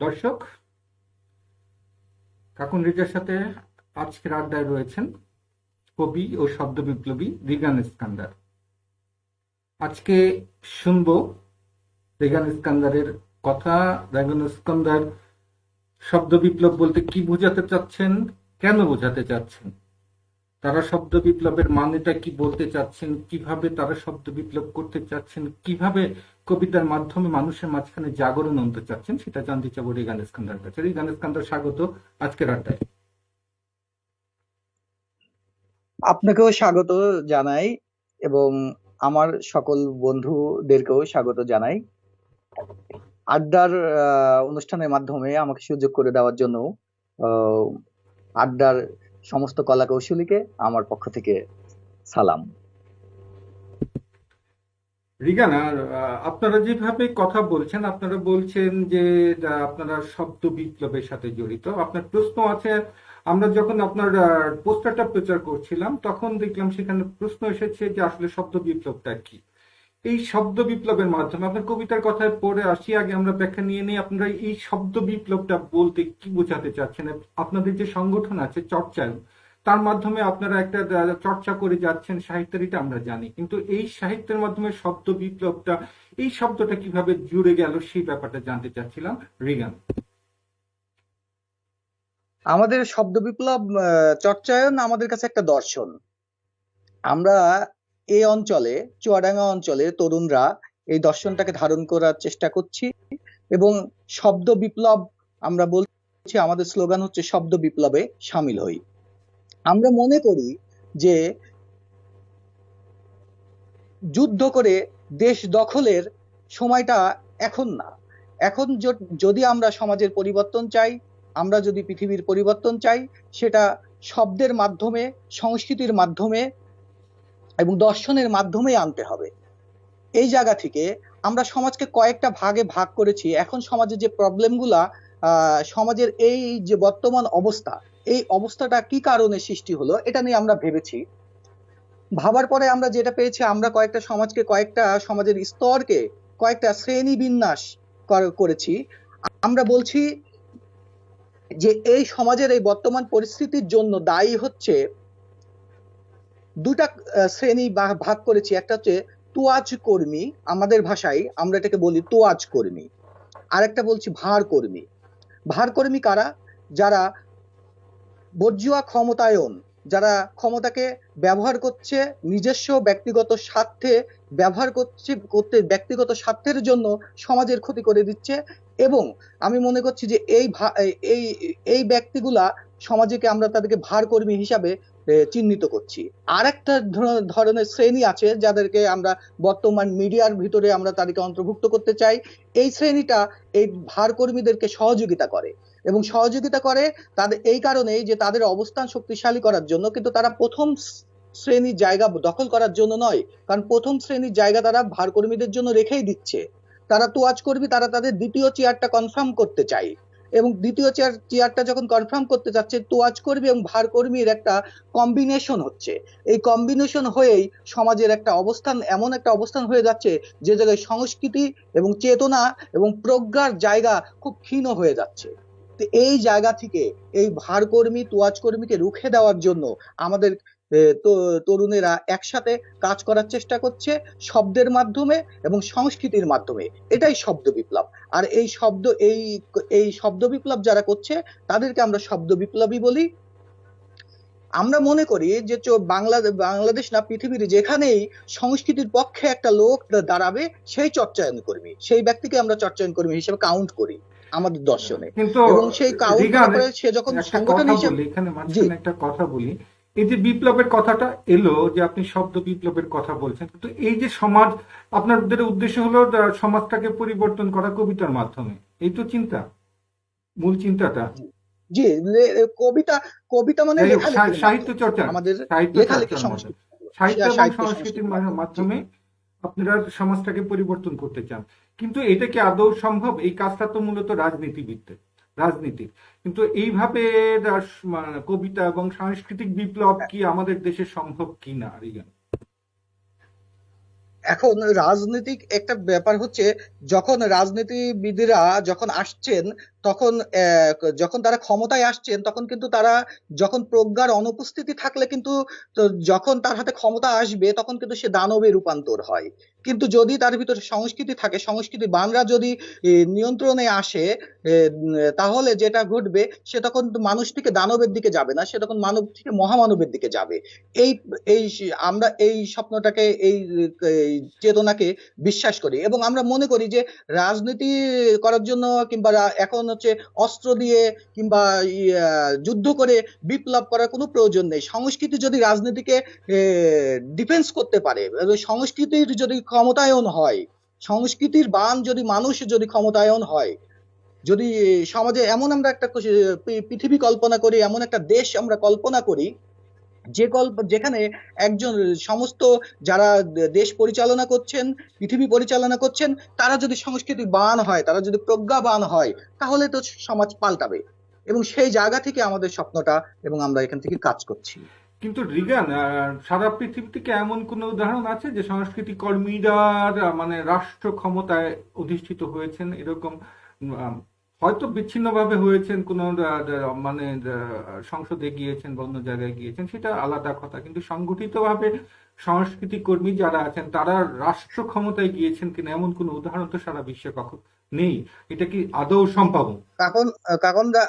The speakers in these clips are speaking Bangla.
দর্শক, কাকুন রেজার সাথে আজকের আড্ডায় রয়েছেন কবি ও শব্দ বিপ্লবী রিগান ইস্কান্দার। আজকে শুনবো রিগান ইস্কান্দারের কথা। রিগান ইস্কান্দার শব্দ বিপ্লব বলতে কি বোঝাতে চাচ্ছেন, কেন বোঝাতে চাচ্ছেন, তারা শব্দ বিপ্লবের মানেটা কি বলতে চাচ্ছেন, কিভাবে তারা শব্দ বিপ্লব করতে চাচ্ছেন, কিভাবে কবিতার মাধ্যমে মানুষের মাঝখানে জাগরণ আনতে চাচ্ছেন, সেটা জানতে চাবো রিগান ইস্কান্দার কাছে। রিগান ইস্কান্দার, স্বাগত আজকের আড্ডায়। আপনাকেও স্বাগত জানাই এবং আমার সকল বন্ধুদেরকেও স্বাগত জানাই আড্ডার অনুষ্ঠানের মাধ্যমে আমাকে সুযোগ করে দেওয়ার জন্য। আড্ডার সমস্ত কলা কৌশলীকে আমার পক্ষ থেকে সালাম। রিগান, আর আপনারা যেভাবে কথা বলছেন, আপনারা বলছেন যে আপনারা শব্দ বিপ্লবের সাথে জড়িত। আপনার প্রশ্ন আছে, আমরা যখন আপনার পোস্টারটা প্রচার করছিলাম তখন দেখলাম সেখানে প্রশ্ন এসেছে যে আসলে শব্দ বিপ্লবটা কি। এই শব্দ বিপ্লবের মাধ্যমে আপনার কবিতার কথায় পড়ে আসি, আগে আমরা ব্যাখ্যা নিয়ে নিই। আপনারা এই শব্দ বিপ্লবটা বলতে কি বোঝাতে চাচ্ছেন? আপনাদের যে সংগঠন আছে চর্চায়, তার মাধ্যমে আপনারা একটা চর্চা করে যাচ্ছেন সাহিত্যের, এটা আমরা জানি, কিন্তু এই সাহিত্যের মাধ্যমে শব্দ বিপ্লবটা, এই শব্দটা কিভাবে জুড়ে গেল সেই ব্যাপারটা জানতে চাচ্ছিলাম রিগান। আমাদের শব্দ বিপ্লব চর্চায়ন আমাদের কাছে একটা দর্শন। আমরা এই অঞ্চলে, চুয়াডাঙ্গা অঞ্চলে তরুণরা এই দর্শনটাকে ধারণ করার চেষ্টা করছি এবং শব্দ বিপ্লব আমরা বলছি, আমাদের স্লোগান হচ্ছে শব্দ বিপ্লবে সামিল হই। আমরা মনে করি যে যুদ্ধ করে দেশ দখলের সময়টা এখন না। এখন যদি আমরা সমাজের পরিবর্তন চাই, আমরা যদি পৃথিবীর পরিবর্তন চাই, সেটা শব্দের মাধ্যমে, সংস্কৃতির মাধ্যমে এবং দর্শনের মাধ্যমেই আনতে হবে। এই জায়গা থেকে আমরা সমাজকে কয়েকটা ভাগে ভাগ করেছি। এখন সমাজের যে প্রবলেমগুলা, সমাজের এই যে বর্তমান অবস্থা, এই অবস্থাটা কি কারণে সৃষ্টি হলো, এটা নিয়ে আমরা ভেবেছি। ভাবার পরে আমরা যেটা পেয়েছি, আমরা কয়েকটা সমাজের স্তরকে কয়েকটা শ্রেণী বিন্যাস করেছি। আমরা বলছি যে এই সমাজের এই বর্তমান পরিস্থিতির জন্য দায়ী হচ্ছে দুটা শ্রেণী ভাগ করেছি। একটা হচ্ছে তোয়াজ কর্মী, আমাদের ভাষায় আমরা এটাকে বলি তোয়াজ কর্মী। আরেকটা বলছি ভার কর্মী। ভার কর্মী কারা? যারা বর্জুয়া ক্ষমতায়ন, যারা ক্ষমতাকে ব্যবহার করছে নিজস্ব ব্যক্তিগত স্বার্থে, ব্যক্তিগত স্বার্থের জন্য সমাজের ক্ষতি করে দিচ্ছে। এবং আমি মনে করছি যে এই ব্যক্তিগুলা সমাজকে আমরা তাদেরকে ভার কর্মী হিসাবে চিহ্নিত করছি। আর একটা ধরনের শ্রেণী আছে যাদেরকে আমরা বর্তমান মিডিয়ার ভিতরে আমরা তাদেরকে অন্তর্ভুক্ত করতে চাই। এই শ্রেণীটা এই ভার কর্মীদেরকে সহযোগিতা করে এবং সহযোগিতা করে তাদের এই কারণেই যে তাদের অবস্থান শক্তিশালী করার জন্য, কিন্তু তারা প্রথম শ্রেণীর জায়গা দখল করার জন্য নয়। কারণ প্রথম শ্রেণীর জায়গা তারা ভার কর্মীদের জন্য রেখেই দিচ্ছে। তারা তোয়াজ কর্মী, তারা তাদের দ্বিতীয় চেয়ারটা কনফার্ম করতে চায় এবং দ্বিতীয় চেয়ারটা যখন কনফার্ম করতে যাচ্ছে, তোয়াজ কর্মী এবং ভার কর্মীর একটা কম্বিনেশন হচ্ছে। এই কম্বিনেশন হয়েই সমাজের একটা অবস্থান, এমন একটা অবস্থান হয়ে যাচ্ছে যে জায়গায় সংস্কৃতি এবং চেতনা এবং প্রজ্ঞার জায়গা খুব ক্ষীণ হয়ে যাচ্ছে। এই জায়গা থেকে এই ভার কর্মী, তোয়াজ কর্মীকে রুখে দেওয়ার জন্য আমাদের তরুণেরা একসাথে কাজ করার চেষ্টা করছে শব্দের মাধ্যমে এবং সংস্কৃতির মাধ্যমে। এটাই শব্দ বিপ্লব। আর এই শব্দ বিপ্লব যারা করছে তাদেরকে আমরা শব্দ বিপ্লবী বলি। আমরা মনে করি যে বাংলাদেশ না, পৃথিবীর যেখানেই সংস্কৃতির পক্ষে একটা লোক দাঁড়াবে, সেই চর্চায়ন কর্মী, সেই ব্যক্তিকে আমরা চর্চায়ন কর্মী হিসেবে কাউন্ট করি আমাদের দর্শনে। কিন্তু এবং সেই কাউন্ট করে সে যখন সংগঠন হিসেবে, এখানে মাঝখানে একটা কথা বলি, এই যে বিপ্লবের কথাটা এলো, যে আপনি শব্দ বিপ্লবের কথা বলছেন, কিন্তু এই যে সমাজ, আপনাদের উদ্দেশ্য হলো সমাজটাকে পরিবর্তন করা কবিতার মাধ্যমে, এই তো চিন্তা, মূল চিন্তাটা। জি, কবিতা মানে সাহিত্য চর্চা, আমাদের লেখালেখি সংস্কৃতি, সাহিত্য এবং সংস্কৃতির মাধ্যমে আপনারা সমাজটাকে পরিবর্তন করতে চান। কিন্তু এটা কি আদৌ সম্ভব? এই কাজটা তো মূলত রাজনীতির, কিন্তু এইভাবে কবিতা এবং সাংস্কৃতিক বিপ্লব কি আমাদের দেশে সম্ভব কি না? রিগান, এখন রাজনৈতিক একটা ব্যাপার হচ্ছে, যখন রাজনীতিবিদরা যখন আসছেন, তখন যখন তারা ক্ষমতায় আসছেন, তখন কিন্তু তারা, যখন প্রজ্ঞার অনুপস্থিতি থাকলে কিন্তু, তো যখন তার হাতে ক্ষমতা আসবে তখন কিন্তু সে দানবে রূপান্তর হয়। কিন্তু যদি তার ভিতরে সংস্কৃতি থাকে, সংস্কৃতি বানরা যদি নিয়ন্ত্রণে আসে, তাহলে যেটা ঘটবে, সে তখন তো মানুষ থেকে দানবের দিকে যাবে না, সে তখন মানব থেকে মহামানবের দিকে যাবে। এই এই আমরা এই স্বপ্নটাকে, এই চেতনাকে বিশ্বাস করি, এবং আমরা মনে করি যে রাজনীতি করার জন্য, কিংবা এখন হচ্ছে অস্ত্র দিয়ে, কিংবা যুদ্ধ করে বিপ্লব করার কোনো প্রয়োজন নেই। সংস্কৃতি যদি রাজনীতিকে ডিফেন্স করতে পারে, সংস্কৃতির যদি ক্ষমতায়ন হয়, সংস্কৃতির বান যদি, মানুষ যদি ক্ষমতায়ন হয়, যদি সমাজে এমন আমরা একটা পৃথিবী কল্পনা করি, এমন একটা দেশ আমরা কল্পনা করি, যেখানে একজন, সমস্ত যারা দেশ পরিচালনা করছেন, পৃথিবী পরিচালনা করছেন, তারা যদি সংস্কৃতিবান হয়, তারা যদি প্রজ্ঞাবান হয়, তাহলে তো সমাজ পাল্টাবে। এবং সেই জায়গা থেকে আমাদের স্বপ্নটা, এবং আমরা এখান থেকে কাজ করছি। কিন্তু রিগান, সারা পৃথিবী থেকে এমন কোনো উদাহরণ আছে যে সংস্কৃতি কর্মীরা মানে রাষ্ট্র ক্ষমতায় অধিষ্ঠিত হয়েছেন এরকম? আম, হয়তো বিচ্ছিন্নভাবে হয়েছেন, কোনো মানে সংসদে গিয়েছেন বা অন্য জায়গায় গিয়েছেন, সেটা আলাদা কথা, কিন্তু সংগঠিতভাবে সংস্কৃতি কর্মী যারা আছেন তারা রাষ্ট্র ক্ষমতায় গিয়েছেন কিনা এমন কোনো উদাহরণ তো সারা বিশ্বে কখন নেই। এটা কি আদৌ সম্ভব? কাকন কাকনদা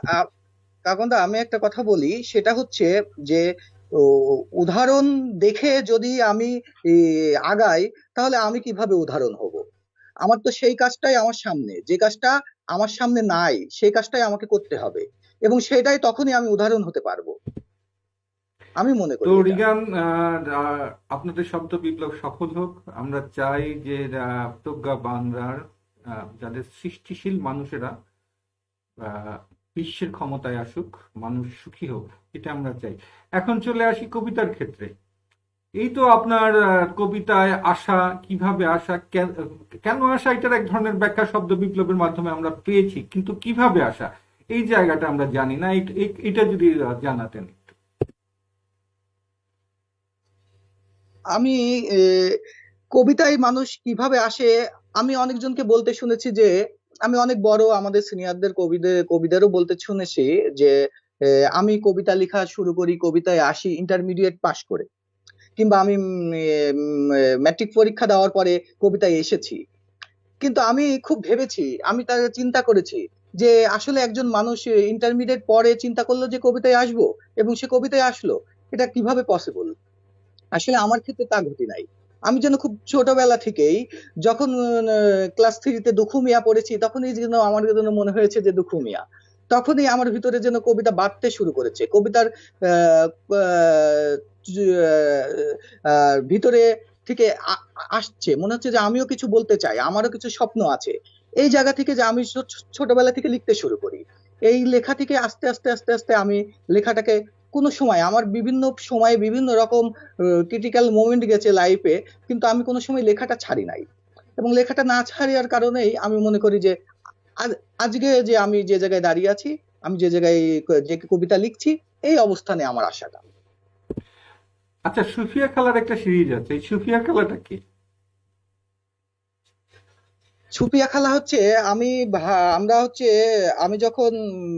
কাকনদা, আমি একটা কথা বলি, সেটা হচ্ছে যে, ও, উদাহরণ দেখে যদি আমি আগাই, তাহলে আমি কিভাবে উদাহরণ হব? আমার তো সেই কাজটাই আমার সামনে, যে কাজটা আমার সামনে নাই, সেই কাজটাই আমাকে করতে হবে, এবং সেটাই তখনই আমি উদাহরণ হতে পারবো। আমি মনে তো করি এটা। রিগান, আপনাদের শব্দ বিপ্লব সফল হোক। আমরা চাই যে প্রজ্ঞাবানরা, যাদের সৃষ্টিশীল মানুষেরা বিশ্বের ক্ষমতায় আসুক, মানুষ সুখী হোক, এটা আমরা চাই। এখন চলে আসি কবিতার ক্ষেত্রে। এই তো আপনার কবিতায় আসা, কিভাবে আসা, কেন আসা, এটার এক ধরনের ব্যাখ্যা শব্দ বিপ্লবের মাধ্যমে আমরা পেয়েছি, কিন্তু কিভাবে আসা এই জায়গাটা আমরা জানি না। এটা যদি জানাতেন একটু। আমি কবিতায় মানুষ কিভাবে আসে, আমি অনেকজনকে বলতে শুনেছি যে, আমি অনেক বড় আমাদের সিনিয়রদের কবিদেরও বলতে শুনেছি যে, আমি কবিতা লেখা শুরু করি, কবিতায় আসি ইন্টারমিডিয়েট পাশ করে, কিংবা আমি ম্যাট্রিক পরীক্ষা দেওয়ার পরে কবিতায় এসেছি। কিন্তু আমি খুব ভেবেছি, আমি তার চিন্তা করেছি যে আসলে একজন মানুষ ইন্টারমিডিয়েট পরে চিন্তা করলো যে কবিতায় আসবো, এবং সে কবিতায় আসলো, এটা কিভাবে পসিবল? আসলে আমার ক্ষেত্রে তা ঘটে নাই। আমি যেন খুব ছোটবেলা থেকেই, যখন ক্লাস থ্রিতে দুখু মিয়া পড়েছি, তখনই যেন আমার যেন মনে হয়েছে যে দুখু মিয়া, তখনই আমার ভিতরে যেন কবিতা বাড়তে শুরু করেছে, কবিতার আহ, আহ, ভিতরে থেকে আসছে, মনে হচ্ছে যে আমিও কিছু বলতে চাই, আমারও কিছু স্বপ্ন আছে। এই জায়গা থেকে যে আমি ছোটবেলা থেকে লিখতে শুরু করি, এই লেখা থেকে আস্তে আস্তে আস্তে আস্তে আমি লেখাটাকে, কোনো সময় আমার বিভিন্ন সময়ে বিভিন্ন রকম ক্রিটিক্যাল মোমেন্ট গেছে লাইফে, কিন্তু আমি কোনো সময় লেখাটা ছাড়ি নাই। এবং লেখাটা না ছাড়ার কারণেই আমি মনে করি যে আজকে যে আমি যে জায়গায় দাঁড়িয়ে আছি, আমি যে জায়গায় যে কবিতা লিখছি, এই অবস্থানে আমার আশাটা। আচ্ছা, সুফিয়া খালার একটা সিরিজ আছে, এই সুফিয়া খালাটা কি? সুপিয়া খালা হচ্ছে, আমি আমরা হচ্ছে, আমি যখন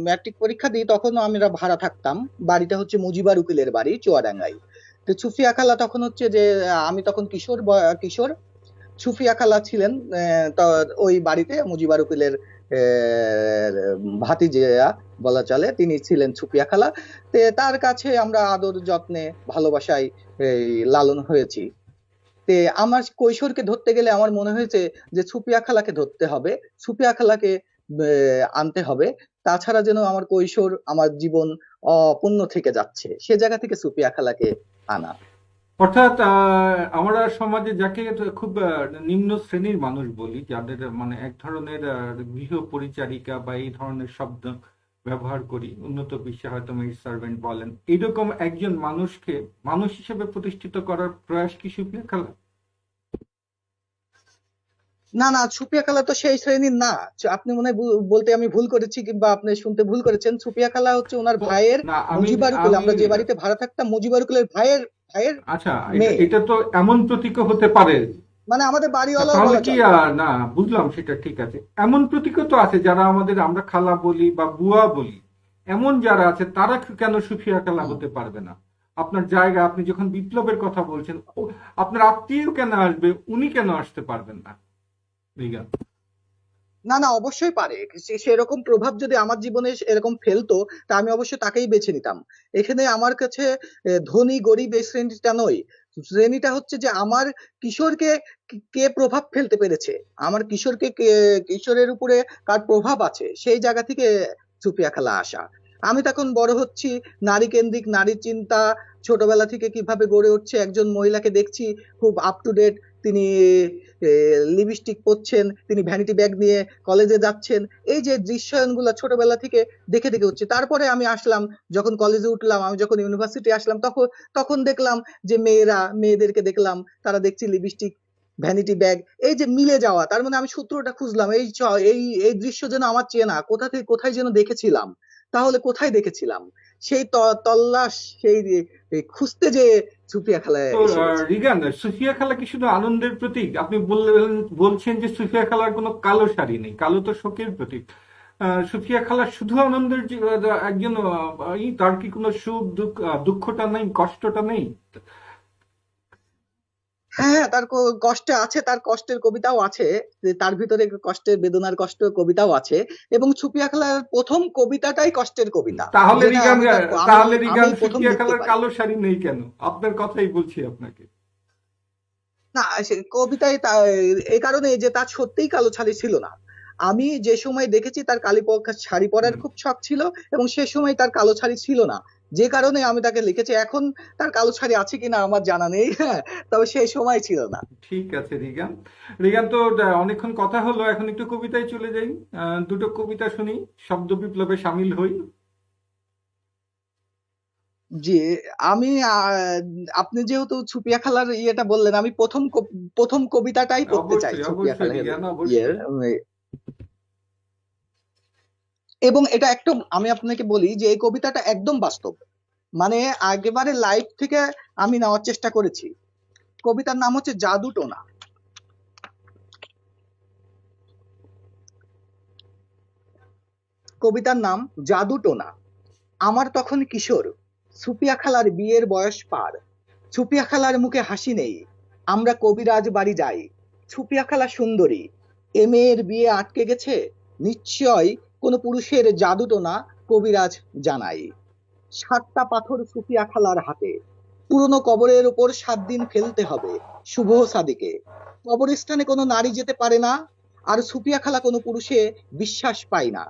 ম্যাট্রিক পরীক্ষা দিই, তখন আমরা ভাড়া থাকতাম। বাড়িটা হচ্ছে মুজিবার উকিলের বাড়ি, চুয়াডাঙ্গায়। তো সুফিয়া খালা তখন হচ্ছে যে, আমি তখন কিশোর, সুফিয়া খালা ছিলেন ওই বাড়িতে মুজিবার উকিলের ভাতিজিয়া বলা চলে, তিনি ছিলেন সুফিয়া খালা। তার কাছে আমরা আদর যত্নে ভালোবাসায় এই লালন হয়েছি। তে আমার কৈশোরকে ধরতে গেলে আমার মনে হয়েছে যে সুপিয়া খালাকে ধরতে হবে, সুপিয়া খালাকে আনতে হবে। তাছাড়া যেন আমার কৈশোর, আমার জীবন অপূর্ণ থেকে যাচ্ছে, সে জায়গা থেকে সুপিয়া খালাকে আনা। অর্থাৎ আমরা সমাজে যাকে খুব নিম্ন শ্রেণীর মানুষ বলি, যাদের মানে এক ধরনের গৃহ পরিচারিকা বা এই ধরনের শব্দ ব্যবহার করি, উন্নত বিশ্বে হয়তো মেড সার্ভেন্ট বলেন, এইরকম একজন মানুষকে মানুষ হিসেবে প্রতিষ্ঠিত করার প্রয়াস কি সুফিয়া খালা? না না, সুপিয়া খালা তো সেই শ্রেণীর না। আপনি মনে হয় বলতে আমি ভুল করেছি, কিংবা আপনি শুনতে ভুল করেছেন। সুপিয়া খালা হচ্ছে ওনার ও, ভাইয়ের, না, আমি মুজিবার উকিল, আমি আমরা যে বাড়িতে ভাড়া থাকতাম, মুজিবার উকিলের ভাইয়ের ভাইয়ের আচ্ছা, মেয়ে। এটা তো এমন প্রতীক হতে পারে মানে আমাদের বাড়িওয়ালাও তাহলে বলা কি চলে। না, বুঝলাম, সেটা ঠিক আছে। এমন প্রতীকও তো আছে যারা আমাদের আমরা খালা বলি বা বুয়া বলি, এমন যারা আছে তারা কেন সুফিয়া খালা হুম। হতে পারবে না? আপনার জায়গা, আপনি যখন বিপ্লবের কথা বলছেন, আপনার আত্মীয় কেন আসবে, উনি কেন আসতে পারবেন না? রিগান। না না, অবশ্যই পারে। সেরকম প্রভাব যদি আমার জীবনে এরকম ফেলতো, তা আমি অবশ্যই তাকেই বেছে নিতাম। এখানে আমার কাছে ধনী গরিব এই শ্রেণীটা নয়। শ্রেণীটা হচ্ছে যে আমার কিশোরকে কে প্রভাব ফেলতে পেরেছে, আমার কিশোরকে কিশোরের উপরে কার প্রভাব আছে, সেই জায়গা থেকে সুফিয়া খালা আসা। আমি তখন বড় হচ্ছি, নারী কেন্দ্রিক নারী চিন্তা ছোটবেলা থেকে কিভাবে গড়ে উঠছে। একজন মহিলাকে দেখছি খুব আপ টু ডেট, তিনি লিপস্টিক পরছেন, তিনি ভ্যানিটি ব্যাগ নিয়ে কলেজে যাচ্ছেন। এই যে দৃশ্যায়নগুলো ছোটবেলা থেকে দেখে দেখে হচ্ছে। তারপরে আমি আসলাম, যখন কলেজে উঠলাম, আমি যখন ইউনিভার্সিটি আসলাম, তখন তখন দেখলাম যে মেয়েদেরকে দেখলাম, তারা দেখছি লিপস্টিক, ভ্যানিটি ব্যাগ, এই যে মিলে যাওয়া। তার মানে আমি সূত্রটা খুঁজলাম, এই এই দৃশ্য যেন আমার চেনা, কোথা থেকে কোথায় যেন দেখেছিলাম। তাহলে কোথায় দেখেছিলাম? সেই তল্লাশ, সেই এই খুঁজতে যে সুফিয়া খালা তো এসে গেছে। রিগান, সুফিয়া খালা কি শুধু আনন্দের প্রতীক? আপনি বলছেন যে সুফিয়া খালার কোনো কালো শাড়ি নেই, কালো তো শোকের প্রতীক। সুফিয়া খালা শুধু আনন্দের একজন, তার কি কোনো সুখ দুঃখ, দুঃখটা নেই, কষ্টটা নেই? হ্যাঁ হ্যাঁ, তার কষ্ট আছে, তার কষ্টের কবিতাও আছে। যে তার ভিতরে কষ্টের বেদনার কষ্ট কবিতাও আছে। এবং সুফিয়া খালার প্রথম কবিতাটাই কষ্টের কবিতা, তাহলে যেটা রিগান, আমি প্রথম সুফিয়া দেখতে খালার পাই। কালো শাড়ি নেই কেন? আপনার কথাই বলছি আপনাকে। না, সে কবিতায় এই কারণে যে তার সত্যিই কালো শাড়ি ছিল না। আমি যে সময় দেখেছি তার কালী পক্ষের শাড়ি পরার হুম, খুব শখ ছিল, এবং সে সময় তার কালো শাড়ি ছিল না। যে কারণে আমি তাকে লিখেছি। এখন তার কালো শাড়ি আছে কিনা আমার জানা নেই, হ্যাঁ, তবে সেই সময় ছিল না। ঠিক আছে রিগান। রিগান, তো অনেকক্ষণ কথা হলো, এখন একটু কবিতায় চলে যাই। দুটো কবিতা শুনি, শব্দ বিপ্লবে সামিল হই। জি, আমি আপনি যেহেতু সুপিয়া খালার ইয়েটা বললেন, আমি প্রথম কবিতাটাই পড়তে চাই অবশ্যই সুপিয়া অবশ্যই খালার রিগান, ইয়ের। অবশ্যই। এবং এটা একদম, আমি আপনাকে বলি যে এই কবিতাটা একদম বাস্তব, মানে একেবারে লাইফ থেকে আমি নেওয়ার চেষ্টা করেছি। কবিতার নাম হচ্ছে জাদু টোনা। কবিতার নাম জাদু টোনা। আমার তখন কিশোর, সুপিয়া খালার বিয়ের বয়স পার। সুপিয়া খালার মুখে হাসি নেই, আমরা কবিরাজ বাড়ি যাই। সুপিয়া খালা সুন্দরী, এ মেয়ের বিয়ে আটকে গেছে, নিশ্চয় কোনো পুরুষের জাদুটোনা, কবিরাজ জানাই। 7টা পাথর সুফিয়া খালার হাতে, পুরনো কবরের উপর 7 দিন ফেলতে হবে শুভ সাদিকে। কবরস্থানে কোনো নারী যেতে পারে না, আর সুফিয়া খালা কোনো পুরুষে বিশ্বাস পায় না।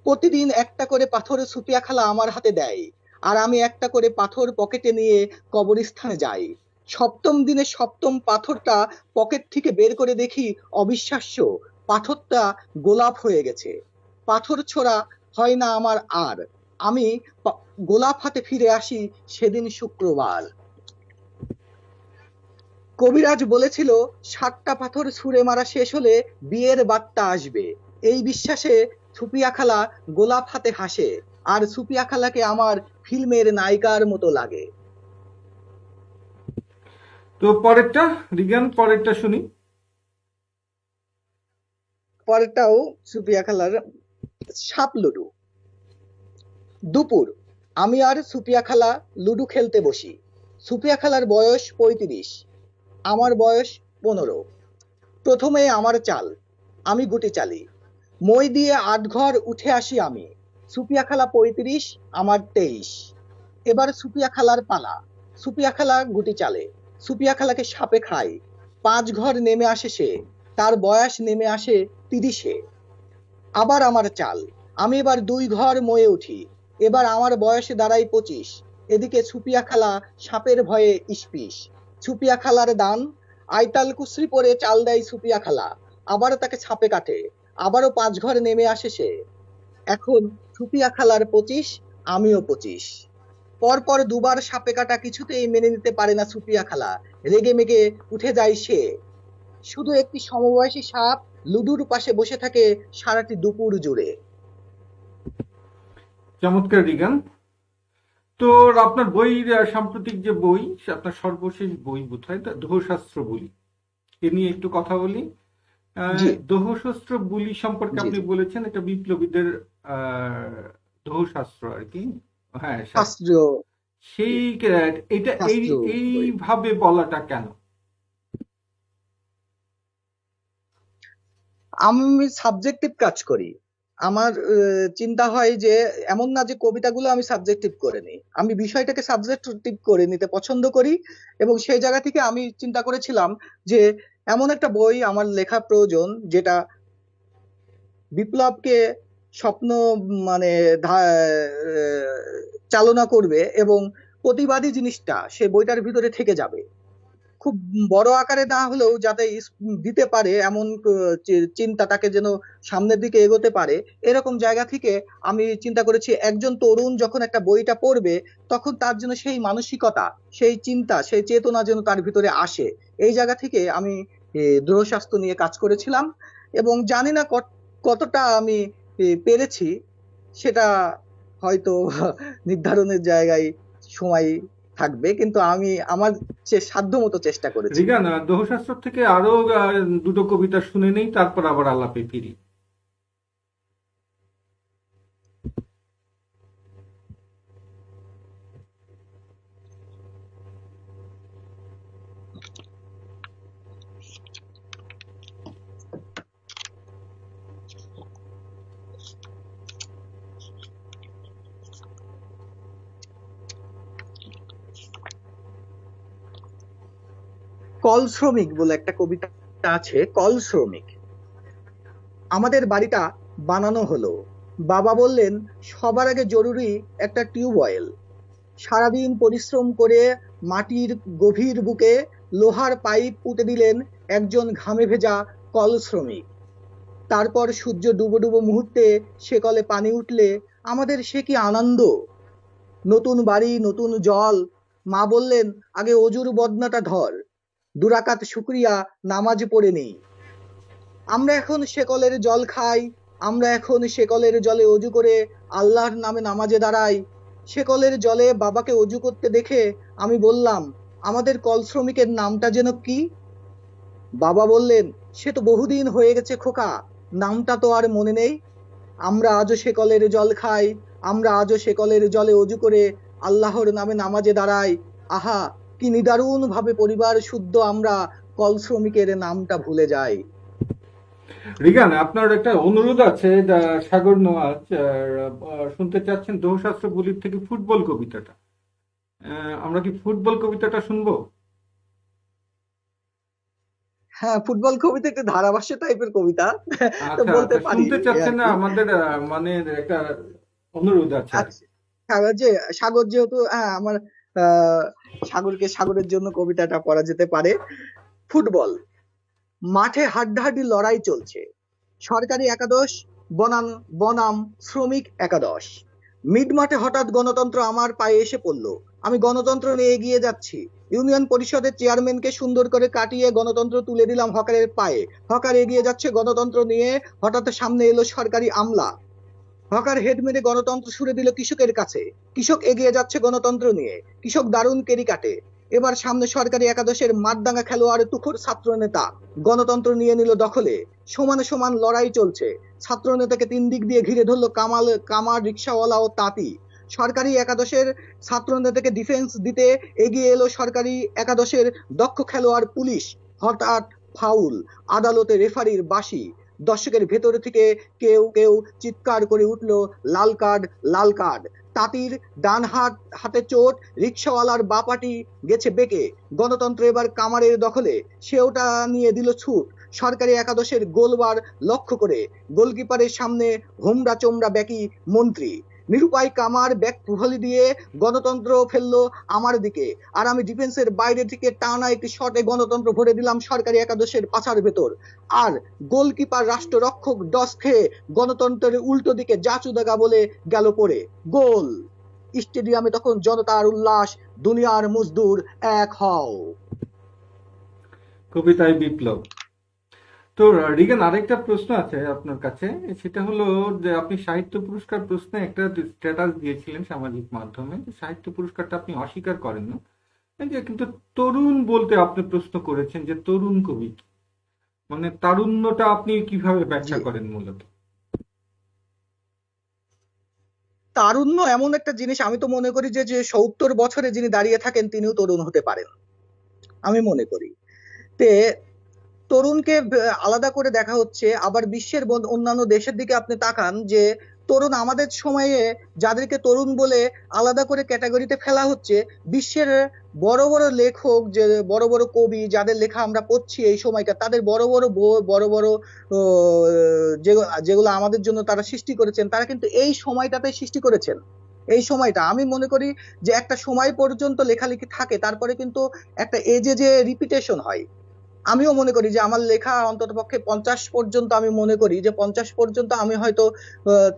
প্রতিদিন একটা করে পাথর সুফিয়া খালা আমার হাতে দেয়, আর আমি একটা করে পাথর পকেটে নিয়ে কবরস্থানে যাই। 7ম দিনে 7ম পাথরটা পকেট থেকে বের করে দেখি, অবিশ্বাস্য, পাথরটা গোলাপ হয়ে গেছে। পাথর ছোড়া হয় না আমার আর, আমি গোলাপ হাতে ফিরে আসি সেদিন শুক্রবার। কবিরাজ বলেছিল 7টা পাথর ছুঁড়ে মারা শেষ হলে বিয়ের বার্তা আসবে। এই বিশ্বাসে সুপিয়া খালা গোলাপ হাতে হাসে, আর সুপিয়া খালাকে আমার ফিল্মের নায়িকার মতো লাগে। তো পরেরটা, রিগান, পরেরটা শুনি। পরেরটাও সুপিয়া খালার, সাপ লুডু। দুপুর, আমি আর সুপিয়া খালা লুডু খেলতে বসি। সুপিয়া খালার বয়স 35, আমার বয়স 15। প্রথমে আমার চাল, আমি গুটি চালি, মই দিয়ে 8 ঘর উঠে আসি আমি। সুপিয়া খালা 35, আমার 23। এবার সুপিয়া খালার পালা। সুপিয়া খালা গুটি চালে, সুপিয়া খালাকে সাপে খায়। 5 ঘর নেমে আসে সে, তার বয়স নেমে আসে 30-এ। আবার আমার চাল, আমি এবার 2 ঘর ময়ে উঠি। এবার আমার বয়সে দাঁড়াই 25। এদিকে সুপিয়া খালা সাপের ভয়ে ইসপিস। সুপিয়া খালার দান, আইতাল কুশ্রি পরে চাল দেয় সুপিয়া খালা। আবারও তাকে সাপে কাটে, আবারও 5 ঘর নেমে আসে সে। এখন সুপিয়া খালার 25, আমিও 25। পরপর দুবার সাপে কাটা কিছুতেই মেনে নিতে পারে না সুপিয়া খালা, রেগে মেগে উঠে যায় সে। শুধু একটি সমবয়সী সাপ লুডুর পাশে বসে থাকে সারাটি দুপুর জুড়ে। চমৎকার রিগান। তো আপনার বই, সাম্প্রতিক যে বই, আপনার সর্বশেষ বই বোধহয় ধোশাস্ত্র বলি, এ নিয়ে একটু কথা বলি। জি দোহশস্ত্র বুলি সম্পর্কে জি আপনি জি বলেছেন এটা বিপ্লবীদের দোহশাস্ত্র আর কি। হ্যাঁ, শাস্ত্রীয়, জি, সেই এটা এই শাস্ত্রীয় বই। এইভাবে বলাটা কেন? আমি সাবজেক্টিভ কাজ করি। আমার চিন্তা হয় যে এমন না যে কবিতাগুলো আমি সাবজেক্টিভ করে নিই, আমি বিষয়টাকে সাবজেক্টিভ করে নিতে পছন্দ করি। এবং সেই জায়গা থেকে আমি চিন্তা করেছিলাম যে এমন একটা বই আমার লেখা প্রয়োজন যেটা বিপ্লবকে স্বপ্ন মানে চালনা করবে এবং প্রতিবাদী জিনিসটা সে বইটার ভিতরে থেকে যাবে। খুব বড় আকারে না হলেও যাতে দিতে পারে এমন চিন্তাটাকে যেন সামনের দিকে এগোতে পারে, এরকম জায়গা থেকে আমি চিন্তা করেছি একজন তরুণ যখন একটা বইটা পড়বে তখন তার জন্য সেই মানসিকতা, সেই চিন্তা, সেই চেতনা যেন তার ভিতরে আসে। এই জায়গা থেকে আমি দেহস্বাস্থ্য নিয়ে কাজ করেছিলাম এবং জানি না কতটা আমি পেরেছি সেটা হয়তো নির্ধারণের জায়গায় সময় থাকবে, কিন্তু আমি আমার সাধ্য মতো চেষ্টা করেছি। রিগান, দোহশাস্ত্র থেকে আরো দুটো কবিতা শুনে নেই, তারপর আবার আলাপে ফিরি। কল শ্রমিক বলে একটা কবিতা আছে। কল শ্রমিক। আমাদের বাড়িটা বানানো হলো, বাবা বললেন সবার আগে জরুরি একটা টিউবওয়েল। সারাদিন পরিশ্রম করে মাটির গভীর বুকে লোহার পাইপ পুঁতে দিলেন একজন ঘামে ভেজা কল শ্রমিক। তারপর সূর্য ডুবো ডুবো মুহূর্তে সে কলে পানি উঠলে আমাদের সে কি আনন্দ! নতুন বাড়ি, নতুন জল। মা বললেন আগে অজুর বদনাটা ধর, দুরাকাত শুক্রিয়া নামাজ পড়ে নেই। আমরা এখন সে কলের জল খাই, আমরা এখন সে কলের জলে অজু করে আল্লাহর নামে নামাজে দাঁড়াই। সে কলের জলে বাবাকে অজু করতে দেখে আমি বললাম আমাদের কল শ্রমিকের নামটা যেন কি? বাবা বললেন সে তো বহুদিন হয়ে গেছে খোকা, নামটা তো আর মনে নেই। আমরা আজও সে কলের জল খাই, আমরা আজও সে কলের জলে অজু করে আল্লাহর নামে নামাজে দাঁড়াই। আহা, কি নিদারুণ ভাবে পরিবার শুদ্ধ আমরা কল শ্রমিকের নামটা ভুলে যাই। রিগান, আপনার একটা অনুরোধ আছে, সাগর নওয়াজ শুনতে চাচ্ছেন দোহশাস্ত্র বলির থেকে ফুটবল কবিতাটা। আমরা কি ফুটবল কবিতাটা শুনবো? হ্যাঁ, ফুটবল কবিতা একটু ধারাভাষ্য টাইপের কবিতা। তো আচ্ছা বলতে আচ্ছা, পারি শুনতে এই চাচ্ছেন আর না, কি। আমাদের মানে একটা অনুরোধ আছে আর কি। আচ্ছা, সাগর যে সাগর যেহেতু আমার আহ, সাগরকে সাগরের জন্য কবিতাটা পড়া যেতে পারে। ফুটবল মাঠে হাড্ডাহাড্ডি লড়াই চলছে। সরকারি একাদশ বনাম বনাম শ্রমিক একাদশ। মিড মাঠে হঠাৎ গণতন্ত্র আমার পায়ে এসে পড়লো। আমি গণতন্ত্র নিয়ে এগিয়ে যাচ্ছি। ইউনিয়ন পরিষদের চেয়ারম্যানকে সুন্দর করে কাটিয়ে গণতন্ত্র তুলে দিলাম হকারের পায়ে। হকার এগিয়ে যাচ্ছে গণতন্ত্র নিয়ে, হঠাৎ সামনে এলো সরকারি আমলা। হকার হেড মেরে গণতন্ত্র ছুড়ে দিল কৃষকের কাছে। কৃষক এগিয়ে যাচ্ছে গণতন্ত্র নিয়ে, কৃষক দারুণ কেরি কাটে। এবার সামনে সরকারি একাদশের মাঠদাঙ্গা খেলোয়াড় তুখোর ছাত্র নেতা গণতন্ত্র নিয়ে নিল দখলে। সমানে সমান লড়াই চলছে। ছাত্র নেতাকে তিন দিক দিয়ে ঘিরে ধরলো কামার, রিক্সাওয়ালা ও তাঁতি। সরকারি একাদশের ছাত্র নেতাকে ডিফেন্স দিতে এগিয়ে এলো সরকারি একাদশের দক্ষ খেলোয়াড় পুলিশ। হঠাৎ ফাউল, আদালতে রেফারির বাঁশি। দর্শকের ভেতর থেকে কেউ কেউ চিৎকার করে উঠল লাল কার্ড, লাল কার্ড। তাঁতির ডান হাতে চোট, রিক্সাওয়ালার বাপাটি গেছে বেঁকে। গণতন্ত্র এবার কামারের দখলে, সে ওটা নিয়ে দিল ছুট। সরকারি একাদশের গোলবার লক্ষ্য করে গোলকিপারের সামনে হোমরা চোমরা ব্যাকি মন্ত্রী। নিরুপায় কামার ব্যাক ভলি দিয়ে গণতন্ত্র ফেললো আমার দিকে, আর আমি ডিফেন্সের বাইরে থেকে টানা একটি শটে গণতন্ত্র ভরে দিলাম সরকারি একাদশের পাছার ভেতর। আর গোলকিপার রাষ্ট্ররক্ষক ডস খেয়ে গণতন্ত্রের উল্টো দিকে জাচুদাগা বলে গেল পড়ে। গোল! স্টেডিয়ামে তখন জনতার উল্লাস, দুনিয়ার মজদুর এক হও। কবিতায় বিপ্লব। তো রিগান, আরেকটা প্রশ্ন আছে আপনার কাছে। সেটা হলো যে আপনি সাহিত্য পুরস্কার প্রশ্নে একটা স্ট্যাটাস দিয়েছিলেন সামাজিক মাধ্যমে, যে সাহিত্য পুরস্কারটা আপনি অস্বীকার করেন না। এই যে কিন্তু তরুণ বলতে আপনি প্রশ্ন করেছেন যে তরুণ কবি কি? মানে তারুণ্যটা আপনি কিভাবে জি, ব্যাখ্যা করেন মূলত? তারুণ্য এমন একটা জিনিস, আমি তো মনে করি যে যে 70 বছরে যিনি দাঁড়িয়ে থাকেন তিনিও তরুণ হতে পারেন, আমি মনে করি। তে তরুণকে আলাদা করে দেখা হচ্ছে, আবার বিশ্বের অন্যান্য দেশের দিকে আপনি তাকান যে তরুণ আমাদের সময়ে যাদেরকে তরুণ বলে আলাদা করে ক্যাটাগরিতে ফেলা হচ্ছে, বিশ্বের বড় বড় লেখক, যে বড় বড় কবি যাদের লেখা আমরা পড়ছি এই সময়টা, তাদের বড় বড় বই, বড় বড় ও, যেগুলো আমাদের জন্য তারা সৃষ্টি করেছেন, তারা কিন্তু এই সময়টাতে সৃষ্টি করেছেন। এই সময়টা আমি মনে করি যে একটা সময় পর্যন্ত লেখালেখি থাকে, তারপরে কিন্তু একটা এজে যে রিপিটেশন হয়। আমিও মনে করি যে আমার লেখা অন্ততপক্ষে 50 পর্যন্ত, আমি মনে করি যে 50 পর্যন্ত আমি হয়তো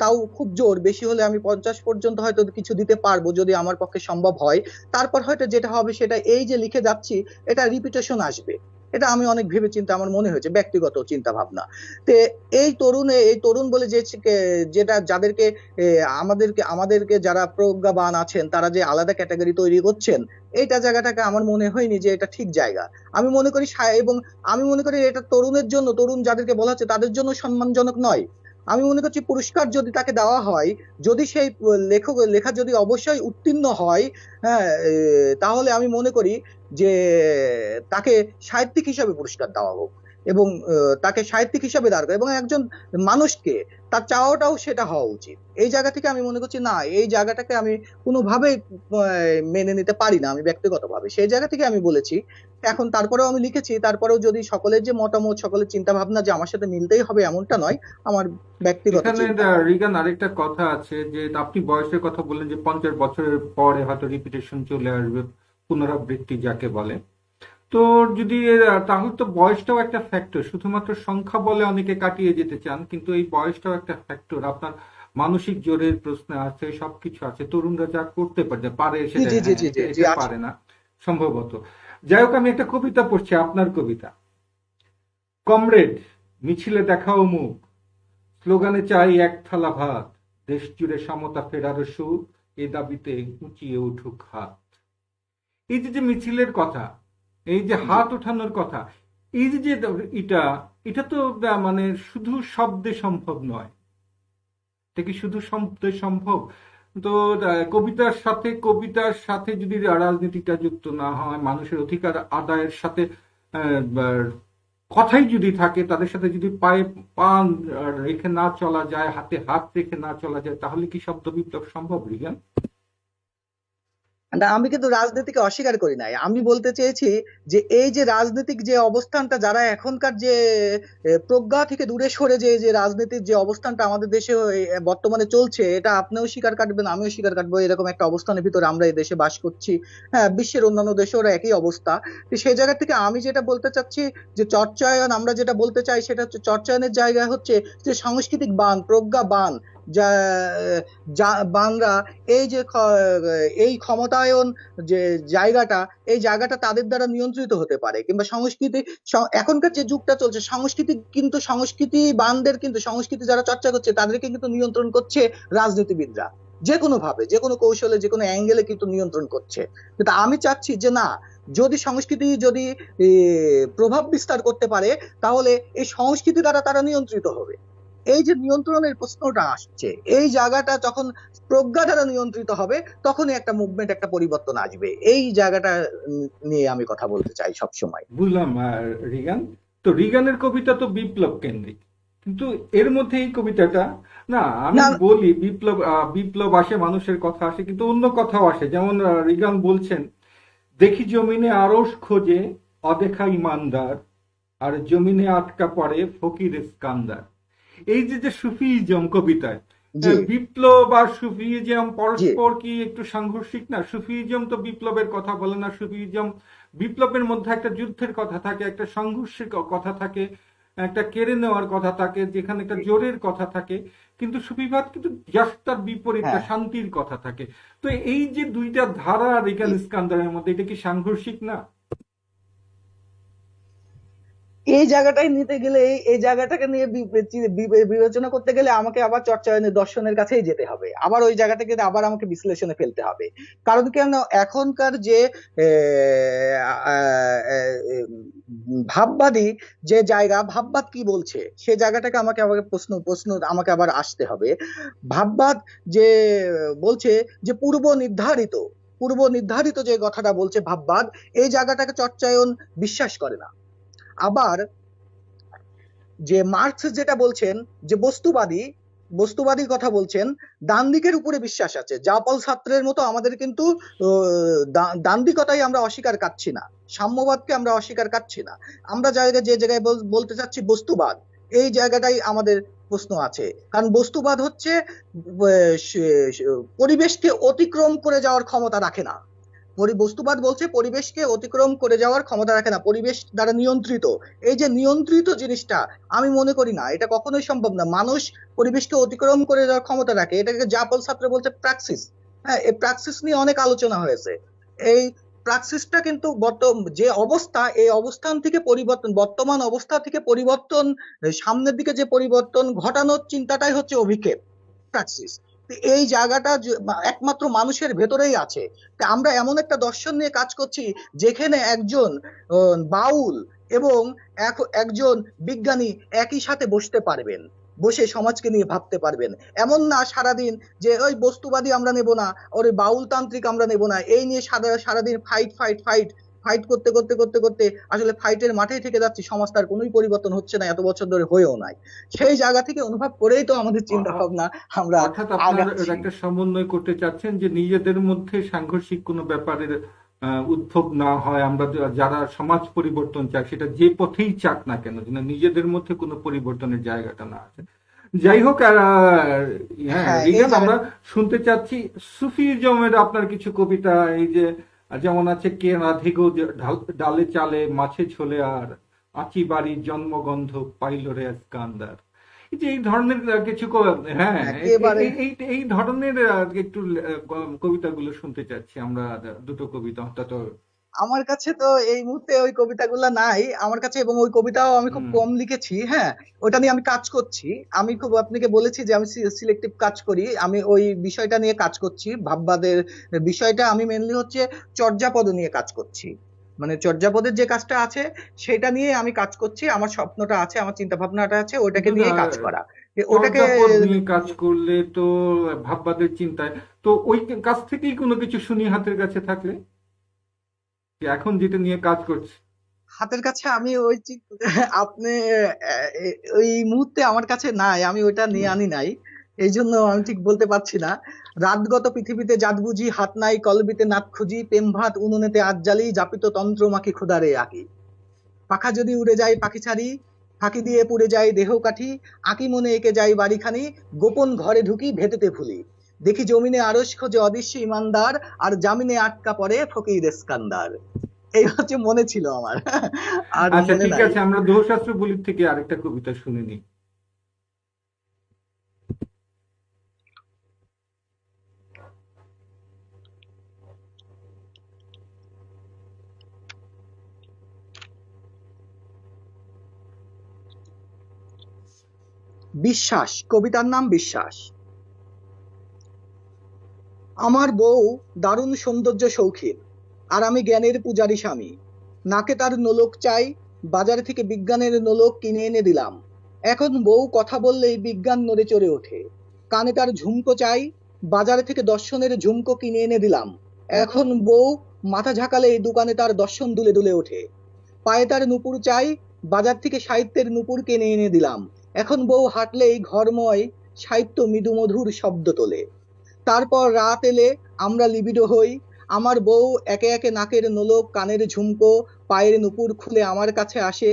তাও খুব জোর, বেশি হলে আমি 50 পর্যন্ত হয়তো কিছু দিতে পারবো যদি আমার পক্ষে সম্ভব হয়। তারপর হয়তো যেটা হবে সেটা, এই যে লিখে যাচ্ছি এটা রিপিটেশন আসবে। এটা আমি অনেক ভেবে চিন্তা, আমার মনে হয়েছে ব্যক্তিগত চিন্তা ভাবনা। তে এই তরুণ বলে যে যেটা যাদেরকে আমাদেরকে আমাদেরকে যারা প্রজ্ঞাবান আছেন তারা যে আলাদা ক্যাটাগরি তৈরি করছেন, এইটা জায়গাটাকে আমার মনে হয়নি যে এটা ঠিক জায়গা। আমি মনে করি এবং আমি মনে করি এটা তরুণের জন্য, তরুণ যাদেরকে বলা হচ্ছে তাদের জন্য সম্মানজনক নয়। আমি মনে করছি পুরস্কার যদি তাকে দেওয়া হয়, যদি সেই লেখা যদি অবশ্যই উত্তীর্ণ হয়, হ্যাঁ, তাহলে আমি মনে করি যে তাকে সাহিত্যিক হিসাবে পুরস্কার দেওয়া হোক, এবং তাকে সাহিত্যিক হিসাবে দাঁড় এবং একজন মানুষকে তার চাওয়াটাও সেটা হওয়া উচিত। এই জায়গা থেকে আমি মনে করছি না, এই জায়গাটাকে আমি কোনোভাবেই মেনে নিতে পারি না আমি ব্যক্তিগতভাবে, সেই জায়গা থেকে আমি বলেছি। এখন তারপরেও আমি লিখেছি, তারপরেও যদি সকলের যে মতামত, সকলের চিন্তা ভাবনা যে আমার সাথে মিলতেই হবে এমনটা নয়, আমার ব্যক্তিগত এখানে চিন্তা। রিগান আরেকটা কথা আছে যে আপনি বয়সের কথা বললেন যে 50 বছরের পরে হয়তো রিপিটেশন চলে আসবে, পুনরাবৃত্তি যাকে বলে। তো যদি তাহলে তো বয়সটাও একটা ফ্যাক্টর, শুধুমাত্র সংখ্যা বলে অনেকে কাটিয়ে যেতে চান, কিন্তু এই বয়সটাও একটা ফ্যাক্টর। আপনার মানসিক জোরের প্রশ্ন আছে, সবকিছু আছে। তরুণরা যা করতে পারে পারে জি সেটা, জি জি হ্যাঁ, জি জি এটা জি এটা আছে। পারে না সম্ভবত। যাই হোক, আমি একটা কবিতা পড়ছি, আপনার কবিতা। কমরেড, মিছিলে দেখাও মুখ, স্লোগানে চাই এক থালা ভাত, দেশ জুড়ে সমতা ফেরার সুখ, এ দাবিতে উঁচিয়ে উঠুক হাত। এই যে যে মিছিলের কথা, এই যে জি, হাত ওঠানোর কথা, এই যে যে এটা, এটা তো মানে শুধু শব্দে সম্ভব নয়। এটা কি শুধু শব্দে সম্ভব? তো কবিতার সাথে যদি রাজনীতিটা যুক্ত না হয়, মানুষের অধিকার আদায়ের সাথে কথাই যদি থাকে, তাদের সাথে যদি পায়ে পা রেখে না চলা যায়, হাতে হাত রেখে না চলা যায়, তাহলে কি শব্দ বিপ্লব সম্ভব, রিগান? না, আমি কিন্তু রাজনীতিকে অস্বীকার করি নাই। আমি বলতে চেয়েছি যে এই যে রাজনৈতিক যে অবস্থানটা, যারা এখনকার যে প্রজ্ঞা থেকে দূরে সরে যে যে রাজনীতির যে অবস্থানটা আমাদের দেশে বর্তমানে চলছে, এটা আপনিও স্বীকার কাটবেন, আমিও স্বীকার কাটবো, এরকম একটা অবস্থানের ভিতরে আমরা এই দেশে বাস করছি। হ্যাঁ, বিশ্বের অন্যান্য দেশেও একই অবস্থা। তো সেই জায়গা থেকে আমি যেটা বলতে চাচ্ছি যে চর্চায়ন, আমরা যেটা বলতে চাই সেটা হচ্ছে চর্চায়নের জায়গা হচ্ছে যে সাংস্কৃতিক বান, প্রজ্ঞা বান, যা বানরা, এই যে এই ক্ষমতায়ন যে জায়গাটা, এই জায়গাটা তাদের দ্বারা নিয়ন্ত্রিত হতে পারে, কিংবা সংস্কৃতি, এখনকার যে যুগটা চলছে সংস্কৃতি, কিন্তু সংস্কৃতি বানদের, কিন্তু সংস্কৃতি যারা চর্চা করছে তাদেরকে কিন্তু নিয়ন্ত্রণ করছে রাজনীতিবিদরা, যে কোনো ভাবে, যে কোনো কৌশলে, যে কোনো অ্যাঙ্গেলে কিন্তু নিয়ন্ত্রণ করছে। কিন্তু আমি চাচ্ছি যে না, যদি সংস্কৃতি যদি প্রভাব বিস্তার করতে পারে, তাহলে এই সংস্কৃতি দ্বারা তারা নিয়ন্ত্রিত হবে। এই যে নিয়ন্ত্রণের প্রশ্নটা আসছে, এই জায়গাটা যখন প্রজ্ঞা দ্বারা নিয়ন্ত্রিত হবে, তখনই একটা মুভমেন্ট, একটা পরিবর্তন আসবে। এই জায়গাটা নিয়ে আমি কথা বলতে চাই সব সময়। বুঝলাম। রিগান, তো রিগানের কবিতা তো বিপ্লব কেন্দ্রিক, কিন্তু এর মধ্যে এই কবিতাটা, না আমি না, বলি বিপ্লব, বিপ্লব আসে, মানুষের কথা আসে, কিন্তু অন্য কথাও আসে। যেমন রিগান বলছেন, দেখি জমিনে আরশ খোঁজে অদেখা ইমানদার, আর জমিনে আটকা পড়ে ফকির স্কান্দার। এই যে যে সুফিজম কবিতায়, জি বিপ্লব আর সুফিজম জি, পরস্পর কি একটু সাংঘর্ষিক না? সুফিজম তো বিপ্লবের কথা বলে না। সুফিজম, বিপ্লবের মধ্যে একটা যুদ্ধের কথা থাকে, একটা সংঘর্ষের কথা থাকে, একটা কেড়ে নেওয়ার কথা থাকে, যেখানে একটা জোরের কথা থাকে। কিন্তু সুফিবাদ কিন্তু জাস্ট তার বিপরীতটা, হ্যাঁ, শান্তির কথা থাকে। তো এই যে দুইটা ধারা রিগান ইস্কান্দারের মধ্যে, এটা কি সাংঘর্ষিক না? এই জায়গাটায় নিতে গেলে, এই জায়গাটাকে নিয়ে বিবেচনা করতে গেলে আমাকে আবার চর্চায়নের দর্শনের কাছেই যেতে হবে, আবার ওই জায়গাটাকে আবার আমাকে বিশ্লেষণে ফেলতে হবে। কারণ কেন, এখনকার যে ভাববাদী যে জায়গা, ভাববাদ কি বলছে সে জায়গাটাকে আমাকে আবার প্রশ্ন প্রশ্ন আমাকে আবার আসতে হবে। ভাববাদ যে বলছে যে পূর্ব নির্ধারিত যে কথাটা বলছে ভাববাদ, এই জায়গাটাকে চর্চায়ন বিশ্বাস করে না। আবার যে মার্কস যেটা বলছেন যে বস্তুবাদী কথা বলছেন, ডান দিকের উপরে বিশ্বাস আছে। জাপল ছাত্রের মতো আমাদের কিন্তু ডান দিকটাই আমরা অস্বীকার কাটছি না, সাম্যবাদকে আমরা অস্বীকার কাটছি না। আমরা যে জায়গায় বলতে চাচ্ছি বস্তুবাদ, এই জায়গাটাই আমাদের প্রশ্ন আছে। কারণ বস্তুবাদ হচ্ছে পরিবেশকে অতিক্রম করে যাওয়ার ক্ষমতা রাখে না। বস্তুবাদ বলছে পরিবেশকে অতিক্রম করে যাওয়ার ক্ষমতা রাখে না, পরিবেশ দ্বারা নিয়ন্ত্রিত। এই যে নিয়ন্ত্রিত জিনিসটা, আমি মনে করি না, এটা কখনোই সম্ভব না। মানুষ পরিবেশকে অতিক্রম করে যাওয়ার ক্ষমতা রাখে, এটাকে জাপল ছাত্র বলছে প্র্যাক্সিস। হ্যাঁ, এই প্র্যাক্সিস নিয়ে অনেক আলোচনা হয়েছে। এই প্র্যাক্সিসটা কিন্তু যে অবস্থা, এই অবস্থান থেকে পরিবর্তন, বর্তমান অবস্থা থেকে পরিবর্তন, সামনের দিকে যে পরিবর্তন ঘটানোর চিন্তাটাই হচ্ছে অভিক্ষেপ, প্র্যাক্সিস। এই জায়গাটা একমাত্র মানুষের ভেতরেই আছে। আমরা এমন একটা দর্শন নিয়ে কাজ করছি যেখানে একজন বাউল এবং একজন বিজ্ঞানী একই সাথে বসতে পারবেন, বসে সমাজকে নিয়ে ভাবতে পারবেন। এমন না সারাদিন যে ওই বস্তুবাদী আমরা নেব না, ওর বাউল তান্ত্রিক আমরা নেব না, এই নিয়ে সারাদিন ফাইট ফাইট ফাইট ফাইট করতে করতে করতে করতে আসলে ফাইটের মাঠেই থেকে যাচ্ছি। সমাজ তার কোনোই পরিবর্তন হচ্ছে না, এত বছর ধরে হয়েও নাই। সেই জায়গা থেকে অনুভব করেই তো আমাদের চিন্তা ভাবনা আমরা অর্থাৎ আপনার আগাচ্ছি। একটা সমন্বয় করতে চাচ্ছেন যে নিজেদের মধ্যে সাংঘর্ষিক কোনো ব্যাপারের উদ্ভব না হয়। আমরা যারা সমাজ পরিবর্তন চাই, সেটা যে পথেই চাক না কেন, যেন নিজেদের মধ্যে কোনো পরিবর্তনের জায়গাটা না আছে। যাই হোক, হ্যাঁ হ্যাঁ, এই রিগান, আমরা শুনতে চাচ্ছি সুফিজমের আপনার কিছু কবিতা। এই যে যেমন আছে, কে রাধে গো ডালে চালে মাছে ঝোলে, আর আঁচি বাড়ির জন্মগন্ধ পাইল রে কান্দার। এই যে এই ধরনের কিছু হ্যাঁ, একেবারে এই ধরনের একটু কবিতাগুলো শুনতে চাচ্ছি আমরা। দুটো কবিতা অন্তত। আমার কাছে তো এই মুহূর্তে ওই কবিতাগুলো নাই আমার কাছে, এবং ওই কবিতাও আমি খুব হুম। কম লিখেছি। হ্যাঁ, ওটা নিয়ে আমি কাজ করছি। আমি খুব আপনাকে বলেছি যে আমি সিলেক্টিভ কাজ করি, আমি ওই বিষয়টা নিয়ে কাজ করছি। ভাববাদের বিষয়টা আমি মেনলি হচ্ছে চর্যাপদ নিয়ে কাজ করছি, মানে চর্যাপদের যে কাজটা আছে সেটা নিয়ে আমি কাজ করছি। আমার স্বপ্নটা আছে, আমার চিন্তা ভাবনাটা আছে ওটাকে কিন্তু নিয়ে কাজ করা, ওটাকে। চর্যাপদ নিয়ে কাজ করলে তো ভাববাদের চিন্তায় তো ওই কাজ থেকেই কোনো কিছু শুনি হাতের কাছে থাকলে, যে এখন যেটা নিয়ে কাজ করছে। হাতের কাছে আমি আপনি ওই মুহূর্তে আমার কাছে নাই, আমি ওইটা নিয়ে আনি নাই, এই জন্য আমি ঠিক বলতে পারছি না। রাতগত পৃথিবীতে জাত বুঝি, হাত নাই কলবিতে নাত খুঁজি, প্রেম ভাত উনুনেতে আজ জ্বালি, জাপিত তন্ত্র মাখি ক্ষুধারে আঁকি। পাখা যদি উড়ে যায় পাখি ছাড়ি, ফাঁকি দিয়ে পুড়ে যায় দেহ কাঠি, আঁকি মনে এঁকে যাই বাড়িখানি, গোপন ঘরে ঢুকি ভেতেতে ভুলি, দেখি জমিনে আরশ খোঁজে অদৃশ্য ইমানদার, আর জামিনে আটকা পড়ে ফকির এস্কান্দার। এই হচ্ছে মনে ছিল আমার, আর আচ্ছা, মনে ঠিক নাই। আছে, আমরা দোহশাস্ত্র বলির থেকে আরেকটা কবিতা শুনে নিই। বিশ্বাস, কবিতার নাম বিশ্বাস। আমার বউ দারুণ সৌন্দর্য শৌখিন, আর আমি জ্ঞানের পূজারি স্বামী। নাকে তার নোলক চাই, বাজার থেকে বিজ্ঞানের নোলক কিনে এনে দিলাম। এখন বউ কথা বললেই বিজ্ঞান নড়ে চড়ে ওঠে। কানে তার ঝুমকো চাই, বাজার থেকে দর্শনের ঝুমকো কিনে এনে দিলাম। এখন বউ মাথা ঝাঁকালেই দোকানে তার দর্শন দুলে দুলে ওঠে। পায়ে তার নুপুর চাই, বাজার থেকে সাহিত্যের নুপুর কিনে এনে দিলাম। এখন বউ হাঁটলেই ঘরময় সাহিত্য মৃদু মধুর শব্দ তোলে। তারপর রাত এলে আমরা লিবিডো হই। আমার বউ একে একে নাকের নোলক, কানের ঝুমকো, পায়ের নুপুর খুলে আমার কাছে আসে।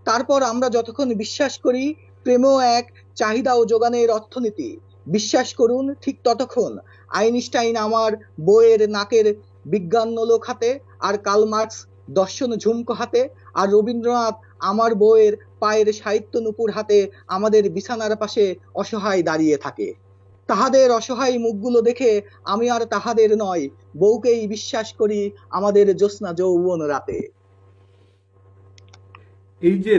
তারপর আমরা যতক্ষণ বিশ্বাস করি প্রেমও এক চাহিদা ও যোগানের অর্থনীতি, বিশ্বাস করুন ঠিক ততক্ষণ আইনস্টাইন আমার বউয়ের নাকের বিজ্ঞান নোলক হাতে, আর কার্ল মার্কস দর্শন ঝুমকো হাতে, আর রবীন্দ্রনাথ আমার বউয়ের পায়ের সাহিত্য নুপুর হাতে আমাদের বিছানার পাশে অসহায় দাঁড়িয়ে থাকে। তাহাদের অসহায় মুখগুলো দেখে আমি আর তাহাদের নয়, বউকেই বিশ্বাস করি আমাদের জ্যোৎস্না যৌবন রাতে। এই যে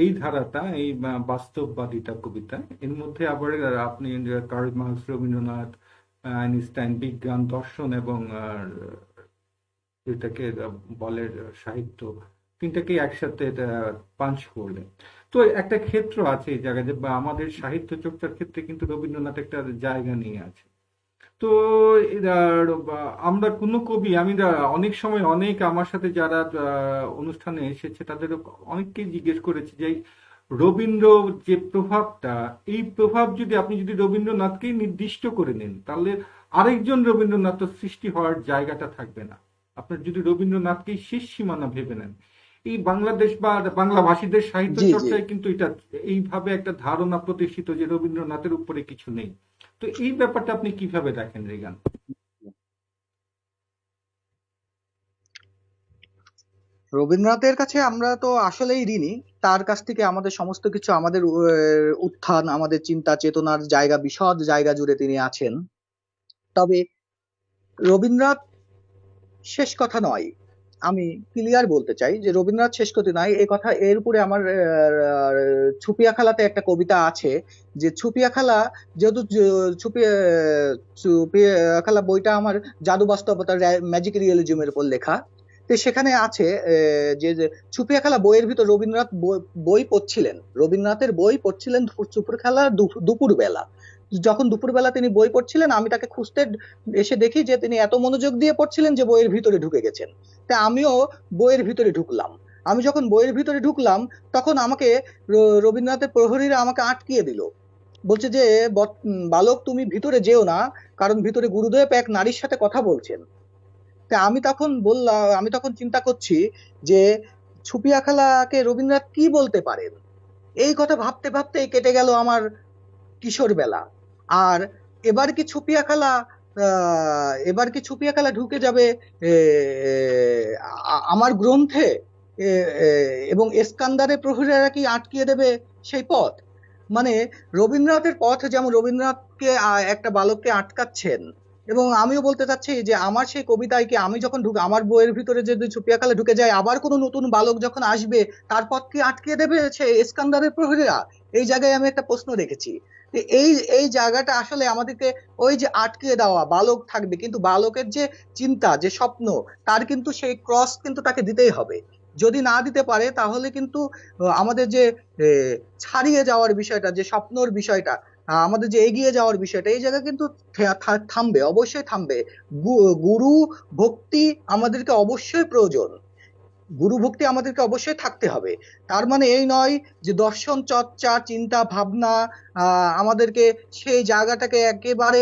এই ধারাটা, এই বাস্তববাদিতা কবিতা, এর মধ্যে আবার আপনি কার্ল মার্কস, রবীন্দ্রনাথ, আইনস্টাইন, বিজ্ঞান, দর্শন এবং এটাকে বলে সাহিত্য, তিনটাকে একসাথে পাঞ্চ করলেন। তো একটা ক্ষেত্র আছে এই জায়গায় যে, বা আমাদের সাহিত্য চর্চার ক্ষেত্রে কিন্তু রবীন্দ্রনাথ একটা জায়গা নিয়ে আছে। তো আমরা কোনো কবি, অনেক সময় অনেক আমার সাথে যারা অনুষ্ঠানে এসেছে তাদের অনেককে জিজ্ঞেস করেছি যে রবীন্দ্র যে প্রভাবটা, এই প্রভাব যদি আপনি যদি রবীন্দ্রনাথকেই নির্দিষ্ট করে নেন, তাহলে আরেকজন রবীন্দ্রনাথ তো সৃষ্টি হওয়ার জায়গাটা থাকবে না। আপনার যদি রবীন্দ্রনাথকেই শেষ সীমানা ভেবে নেন, এই বাংলাদেশ বা বাংলা ভাষীদের সাহিত্য জি জি। চর্চায় কিন্তু এটা এইভাবে একটা ধারণা প্রতিষ্ঠিত যে রবীন্দ্রনাথের উপরে কিছু নেই। তো এই ব্যাপারটা আপনি কিভাবে দেখেন, রিগান? রবীন্দ্রনাথের কাছে আমরা তো আসলেই ঋণী। তার কাছ থেকে আমাদের সমস্ত কিছু, আমাদের উত্থান, আমাদের চিন্তা চেতনার জায়গা, বিশদ জায়গা জুড়ে তিনি আছেন। তবে রবীন্দ্রনাথ শেষ কথা নয়। আমি ক্লিয়ার বলতে চাই যে রবীন্দ্রনাথ শেষ কথা নয়, এ কথা। এর উপরে আমার ছুপিয়া খেলাতে একটা কবিতা আছে, যে ছুপিয়া খেলা, যেহেতু ছুপিয়া খেলা বইটা আমার জাদু বাস্তবতার ম্যাজিক রিয়েলিজমের উপর লেখা। তো সেখানে আছে যে ছুপিয়া খেলা বইয়ের ভিতর রবীন্দ্রনাথ বই পড়ছিলেন, রবীন্দ্রনাথের বই পড়ছিলেন ছুপিয়া খেলা দুপুর বেলা। যখন দুপুরবেলা তিনি বই পড়ছিলেন, আমি তাকে খুঁজতে এসে দেখি যে তিনি এত মনোযোগ দিয়ে পড়ছিলেন যে বইয়ের ভিতরে ঢুকে গেছেন। তা আমিও বইয়ের ভিতরে ঢুকলাম। আমি যখন বইয়ের ভিতরে ঢুকলাম, তখন আমাকে রবীন্দ্রনাথের প্রহরীরা আমাকে আটকিয়ে দিল। বলছে যে বালক, তুমি ভিতরে যেও না, কারণ ভিতরে গুরুদেব এক নারীর সাথে কথা বলছেন। তা আমি তখন চিন্তা করছি যে ছুপিয়া খেলাকে রবীন্দ্রনাথ কি বলতে পারেন। এই কথা ভাবতে ভাবতে কেটে গেল আমার কিশোর বেলা। আর এবার কি ছুপিয়া খেলা এবার কি ছুপিয়া খেলা ঢুকে যাবে এ, আমার গ্রন্থে, এ, এ, এবং এসকান্দারের প্রহরীরা কি আটকিয়ে দেবে সেই পথ? মানে রবীন্দ্রনাথের পথ যেমন রবীন্দ্রনাথকে একটা বালককে আটকাচ্ছেন, এবং আমিও বলতে চাচ্ছি যে আমার সেই কবিতায় কি, আমি যখন আমার বইয়ের ভিতরে যদি ছুপিয়া খেলা ঢুকে যায়, আবার কোনো নতুন বালক যখন আসবে, তার পথ কি আটকিয়ে দেবে সে এসকান্দারের প্রহরীরা? এই জায়গায় আমি একটা প্রশ্ন রেখেছি। তো এই এই জায়গাটা আসলে আমাদেরকে, ওই যে আটকিয়ে দেওয়া, বালক থাকবে কিন্তু বালকের যে চিন্তা, যে স্বপ্ন, তার কিন্তু সেই ক্রস কিন্তু তাকে দিতেই হবে। যদি না দিতে পারে তাহলে কিন্তু আমাদের যে ছাড়িয়ে যাওয়ার বিষয়টা, যে স্বপ্নর বিষয়টা, আমাদের যে এগিয়ে যাওয়ার বিষয়টা, এই জায়গা কিন্তু থামবে, অবশ্যই থামবে। গুরু ভক্তি আমাদেরকে অবশ্যই প্রয়োজন, গুরু ভক্তি আমাদেরকে অবশ্যই থাকতে হবে। তার মানে এই নয় যে দর্শন চর্চা, চিন্তা ভাবনা আমাদেরকে সেই জায়গাটাকে একেবারে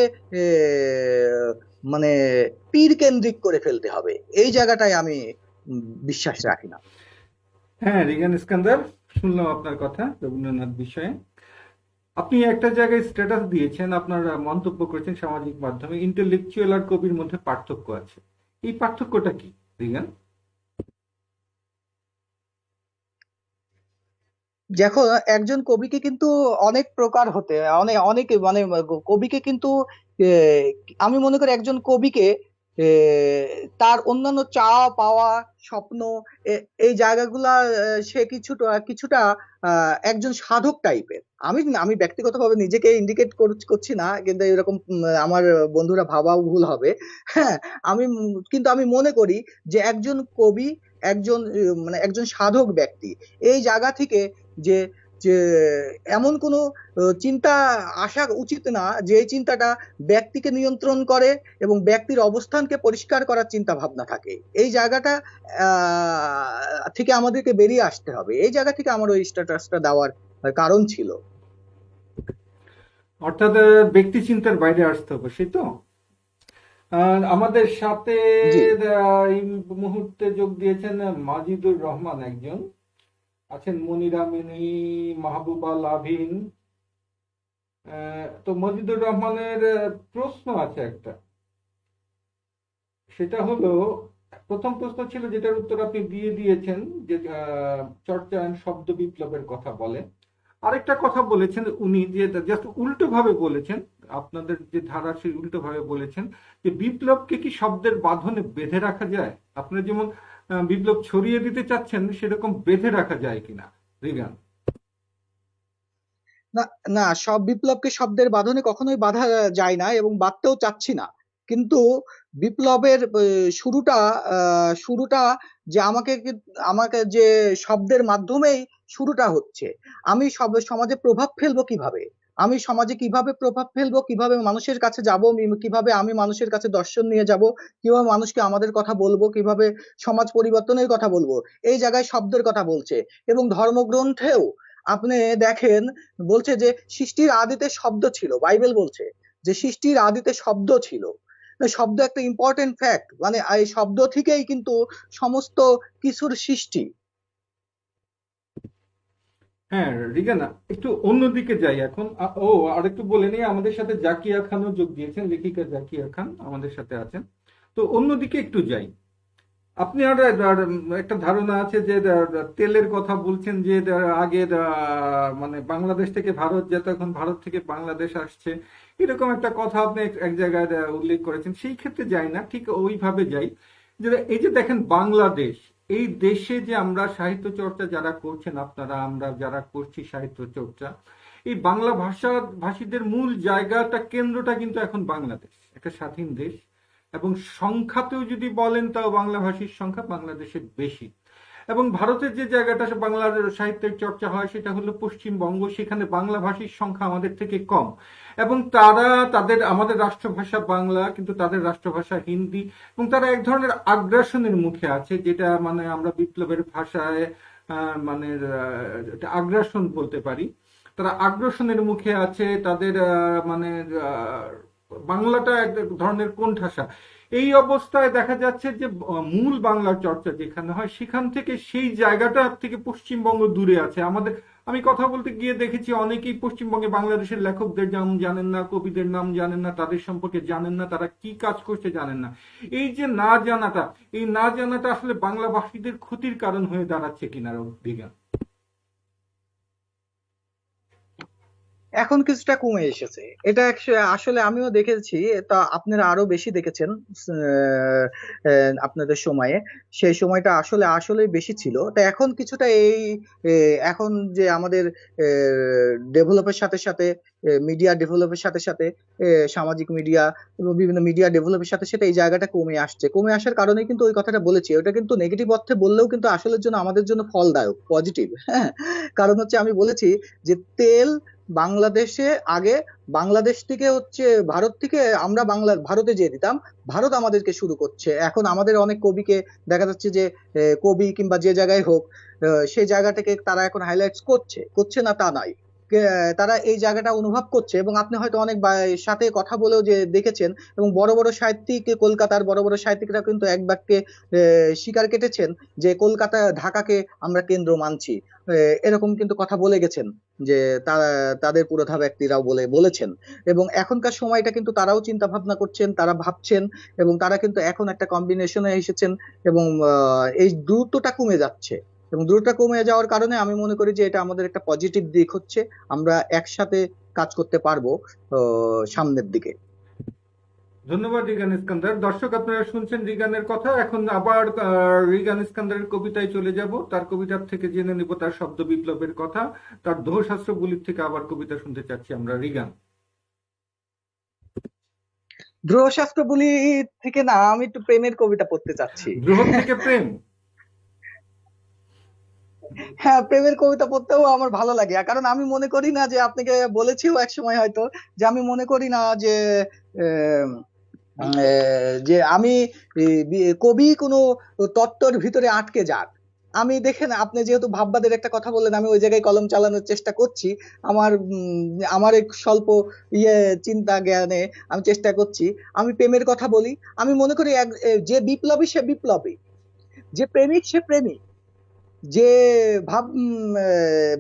মানে পীর কেন্দ্রিক করে ফেলতে হবে। এই জায়গাটায় আমি বিশ্বাস রাখি না। হ্যাঁ, রিগান ইস্কান্দার, শুনলাম আপনার কথা রবীন্দ্রনাথ বিষয়ে। আপনি একটা জায়গায় স্ট্যাটাস দিয়েছেন, আপনার মন্তব্য করেছেন সামাজিক মাধ্যমে, ইন্টেলেকচুয়াল আর কবির মধ্যে পার্থক্য আছে। এই পার্থক্যটা কি, রিগান? দেখো, একজন কবিকে কিন্তু অনেক প্রকার হতে, অনেক অনেক মানে কবিকে কিন্তু আহ, আমি মনে করি একজন কবিকে তার অন্যান্য চাওয়া পাওয়া, স্বপ্ন, এই জায়গাগুলা সে কিছুটা কিছুটা একজন সাধক টাইপের। আমি আমি ব্যক্তিগতভাবে নিজেকে ইন্ডিকেট করছি না, কিন্তু এরকম আমার বন্ধুরা ভাবাও ভুল হবে। হ্যাঁ, কিন্তু আমি মনে করি যে একজন কবি, একজন মানে একজন সাধক ব্যক্তি, এই জায়গা থেকে যে যে এমন কোনো চিন্তা আসা উচিত না যে এই চিন্তাটা ব্যক্তিকে নিয়ন্ত্রণ করে এবং ব্যক্তির অবস্থানকে পরিষ্কার করার চিন্তা ভাবনা থাকে। এই জায়গাটা থেকে আমাদেরকে বেরিয়ে আসতে হবে। এই জায়গা থেকে আমার ওই স্ট্যাটাসটা দেওয়ার কারণ ছিল। অর্থাৎ ব্যক্তি চিন্তার বাইরে আসতে হবে, সেই তো। আর আমাদের সাথে জি। এই মুহূর্তে যোগ দিয়েছেন মাজিদুর রহমান একজন, আছেন মনিরা মিনি, মাহবুবা লাভিন। তো মজিদুর রহমানের প্রশ্ন আছে একটা, সেটা হলো, প্রথম প্রশ্ন ছিল যেটার উত্তর আপনি দিয়ে দিয়েছেন, যে চর্চায়ন শব্দ বিপ্লবের কথা বলে। আরেকটা কথা বলেছেন উনি, যে জাস্ট উল্টো ভাবে বলেছেন, আপনাদের যে ধারা সেই উল্টো ভাবে বলেছেন, যে বিপ্লবকে কি শব্দের বাঁধনে বেঁধে রাখা যায়? আপনার যেমন বিপ্লব ছড়িয়ে দিতে চাচ্ছেন সেরকম বেঁধে রাখা যায় কিনা, রিগান? না, না, সব বিপ্লবকে শব্দের বাঁধনে কখনোই বাঁধা যায় না এবং বাঁধতেও চাচ্ছি না। কিন্তু বিপ্লবের শুরুটা যে আমাকে যে শব্দের মাধ্যমেই শুরুটা হচ্ছে। আমি সমাজে প্রভাব ফেলবো কিভাবে, আমি সমাজে কিভাবে প্রভাব ফেলবো, কিভাবে মানুষের কাছে যাব, কিভাবে আমি মানুষের কাছে দর্শন নিয়ে যাব, কিভাবে মানুষকে আমাদের কথা বলবো, কিভাবে সমাজ পরিবর্তনের কথা বলবো, এই জায়গায় শব্দের কথা বলছে। এবং ধর্মগ্রন্থেও আপনি দেখেন, বলছে যে সৃষ্টির আদিতে শব্দ ছিল। বাইবেল বলছে যে সৃষ্টির আদিতে শব্দ ছিল। শব্দ একটা ইম্পর্টেন্ট ফ্যাক্ট, মানে এই শব্দ থেকেই কিন্তু সমস্ত কিছুর সৃষ্টি। হ্যাঁ রিগানা, একটু অন্যদিকে যাই এখন। আর একটু বলে নিই, আমাদের সাথে জাকিয়া খানও যোগ দিয়েছেন, লেখিকা জাকিয়া খান আমাদের সাথে আছেন। তো অন্যদিকে একটু যাই। আপনি আর একটা ধারণা আছে যে তেলের কথা বলছেন যে আগে মানে বাংলাদেশ থেকে ভারত যেত, এখন ভারত থেকে বাংলাদেশ আসছে, এরকম একটা কথা আপনি এক জায়গায় উল্লেখ করেছেন। সেই ক্ষেত্রে যাই না, ঠিক ওইভাবে যাই যে এই যে দেখেন বাংলাদেশ, এই দেশে যে আমরা সাহিত্য চর্চা যারা করছেন, আপনারা আমরা যারা করছি সাহিত্য চর্চা, এই বাংলা ভাষীদের মূল জায়গাটা, কেন্দ্রটা কিন্তু এখন বাংলাদেশ, একটা স্বাধীন দেশ। এবং সংখ্যাতেও যদি বলেন তাও বাংলাভাষীর সংখ্যা বাংলাদেশে বেশি। এবং ভারতের যে জায়গাটা বাংলা সাহিত্যের চর্চা হয় সেটা হলো পশ্চিমবঙ্গ, সেখানে বাংলাভাষীর সংখ্যা আমাদের থেকে কম। এবং আমাদের রাষ্ট্রভাষা বাংলা, কিন্তু তাদের রাষ্ট্রভাষা হিন্দি। এবং তারা এক ধরনের আগ্রাসনের মুখে আছে, যেটা মানে আমরা বিপ্লবের ভাষায় মানে আগ্রাসন বলতে পারি। তারা আগ্রাসনের মুখে আছে, তাদের মানে বাংলাটা এক ধরনের কোণঠাসা। এই অবস্থায় দেখা যাচ্ছে যে মূল বাংলার চর্চা যেখানে হয় সেখান থেকে, সেই জায়গাটা থেকে পশ্চিমবঙ্গ দূরে আছে আমাদের। আমি কথা বলতে গিয়ে দেখেছি অনেকেই পশ্চিমবঙ্গে বাংলাদেশের লেখকদের নাম জানেন না, কবিদের নাম জানেন না, তাদের সম্পর্কে জানেন না, তারা কি কাজ করছে জানেন না। এই যে না জানাটা আসলে বাংলাভাষীদের ক্ষতির কারণ হয়ে দাঁড়াচ্ছে কিনা, দিঘা? এখন কিছুটা কমে এসেছে। এটা আসলে আমিও দেখেছি। তা আপনারা আরো বেশি দেখেছেন আপনাদের সময়ে। সেই সময়টা আসলে আসলে বেশি ছিল। তা এখন কিছুটা এখন যে আমাদের ডেভেলপের সাথে সাথে, মিডিয়া ডেভেলপের সাথে সাথে, সামাজিক মিডিয়া এবং বিভিন্ন মিডিয়া ডেভেলপের সাথে সাথে এই জায়গাটা কমে আসছে। কমে আসার কারণে কিন্তু ওই কথাটা বলেছি। ওটা কিন্তু নেগেটিভ অর্থে বললেও কিন্তু আসলের জন্য, আমাদের জন্য ফলদায়ক, পজিটিভ। হ্যাঁ, কারণ হচ্ছে আমি বলেছি যে তেল বাংলাদেশে আগে, বাংলাদেশ থেকে হচ্ছে ভারত থেকে আমরা ভারতে যেয়ে দিতাম, ভারত আমাদেরকে শুরু করছে। এখন আমাদের অনেক কবিকে দেখা যাচ্ছে যে কবি কিংবা যে জায়গায় হোক, সেই জায়গাটাকে তারা এখন হাইলাইটস করছে, করছে না তা নয়। তারা এই জায়গাটা অনুভব করছে। এবং আপনি হয়তো অনেক সাথে কথা বলেও যে দেখেছেন, এবং বড় বড় সাহিত্যিক, কলকাতার বড় বড় সাহিত্যিকরা কিন্তু এক বাক্যে স্বীকার কেটেছেন যে কলকাতা, ঢাকাকে আমরা কেন্দ্র মানছি। এরকম কিন্তু কথা বলে গেছেন, যে তারা, তাদের পুরোধা ব্যক্তিরাও বলেছেন। এবং এখনকার সময়টা কিন্তু তারাও চিন্তা ভাবনা করছেন, তারা ভাবছেন, এবং তারা কিন্তু এখন একটা কম্বিনেশনে এসেছেন। এবং এই দূরত্বটা কমে যাচ্ছে। এবং দূরত্বটা কমে যাওয়ার কারণে আমি মনে করি যে এটা আমাদের একটা পজিটিভ দিক হচ্ছে। আমরা একসাথে কাজ করতে পারবো সামনের দিকে। ধন্যবাদ রিগান ইস্কান্দার। দর্শক, আপনারা শুনছেন রিগানের কথা। এখন আবার রিগান ইস্কান্দারের কবিতায় চলে যাব। তার কবিতার থেকে জেনে নিব তার শব্দ বিপ্লবের কথা। তার দোহশাস্ত্রগুলির থেকে আবার কবিতা শুনতে চাচ্ছি আমরা, রিগান। ধ্রুবশাস্ত্র বলি থেকে না, আমি একটু প্রেমের কবিতা পড়তে চাচ্ছি। বৃহৎ থেকে প্রেম। হ্যাঁ, প্রেমের কবিতা পড়তেও আমার ভালো লাগে। কারণ আমি মনে করি না যে, আপনাকে বলেছিও এক সময় হয়তো, যে আমি মনে করি না যে আহ, যে আমি কবি কোনো তত্ত্বর ভিতরে আটকে যাক। আমি দেখেন, আপনি যেহেতু ভাববাদের একটা কথা বললেন, আমি ওই জায়গায় কলম চালানোর চেষ্টা করছি। আমার এক স্বল্প ইয়ে চিন্তা জ্ঞানে আমি চেষ্টা করছি। আমি প্রেমের কথা বলি। আমি মনে করি যে বিপ্লবী সে বিপ্লবী, যে প্রেমিক সে প্রেমিক, যে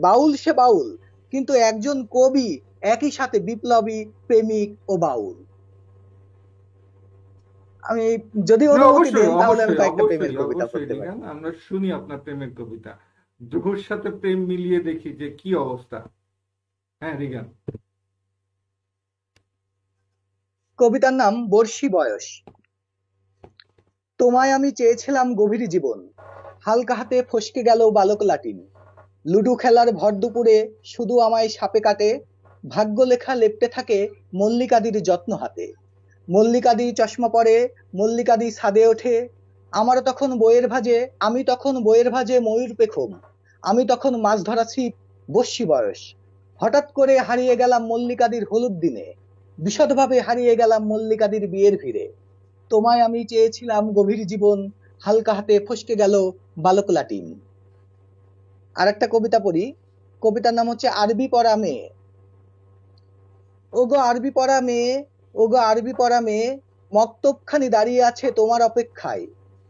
বাউল সে বাউল। কিন্তু একজন কবি একই সাথে বিপ্লবী, প্রেমিক ও বাউল। আমি যদি না, অনুমতি অবশ্যই দেন তাহলে আমি অবশ্যই কয়েকটা প্রেমের অবশ্যই কবিতা অবশ্যই পড়তে পারি। রিগান, আমরা শুনি আপনার প্রেমের কবিতা। ধ্রুবর সাথে প্রেম মিলিয়ে দেখি যে কি অবস্থা। হ্যাঁ রিগান। কবিতার নাম বর্ষি বয়স। তোমায় আমি চেয়েছিলাম গভীর জীবন, হালকা হাতে ফসকে গেল বালক লাটিন। লুডু খেলার ভর দুপুরে শুধু আমায় সাপে কাটে, ভাগ্য লেখা লেপ্টে থাকে মল্লিকাদির যত্ন হাতে। মল্লিকাদি চশমা পরে, মল্লিকাদি ছাদে ওঠে, আমি তখন বইয়ের ভাজে ময়ূর পেখম, আমি তখন মাছ ধরা ছিপ, বস্যি বয়স। হঠাৎ করে হারিয়ে গেলাম মল্লিকাদির হলুদ দিনে, বিশদভাবে হারিয়ে গেলাম মল্লিকাদির বিয়ের ভিড়ে। তোমায় আমি চেয়েছিলাম গভীর জীবন, হালকা হাতে ফসকে গেল বালক লাটিম। আর একটা কবিতা পড়ি। কবিতার নাম হচ্ছে আরবি পড়া মেয়ে। ওগো আরবি পড়া মেয়ে, ওগো আরবি পড়া মেয়ে, মক্তবখানি দাঁড়িয়ে আছে তোমার অপেক্ষায়,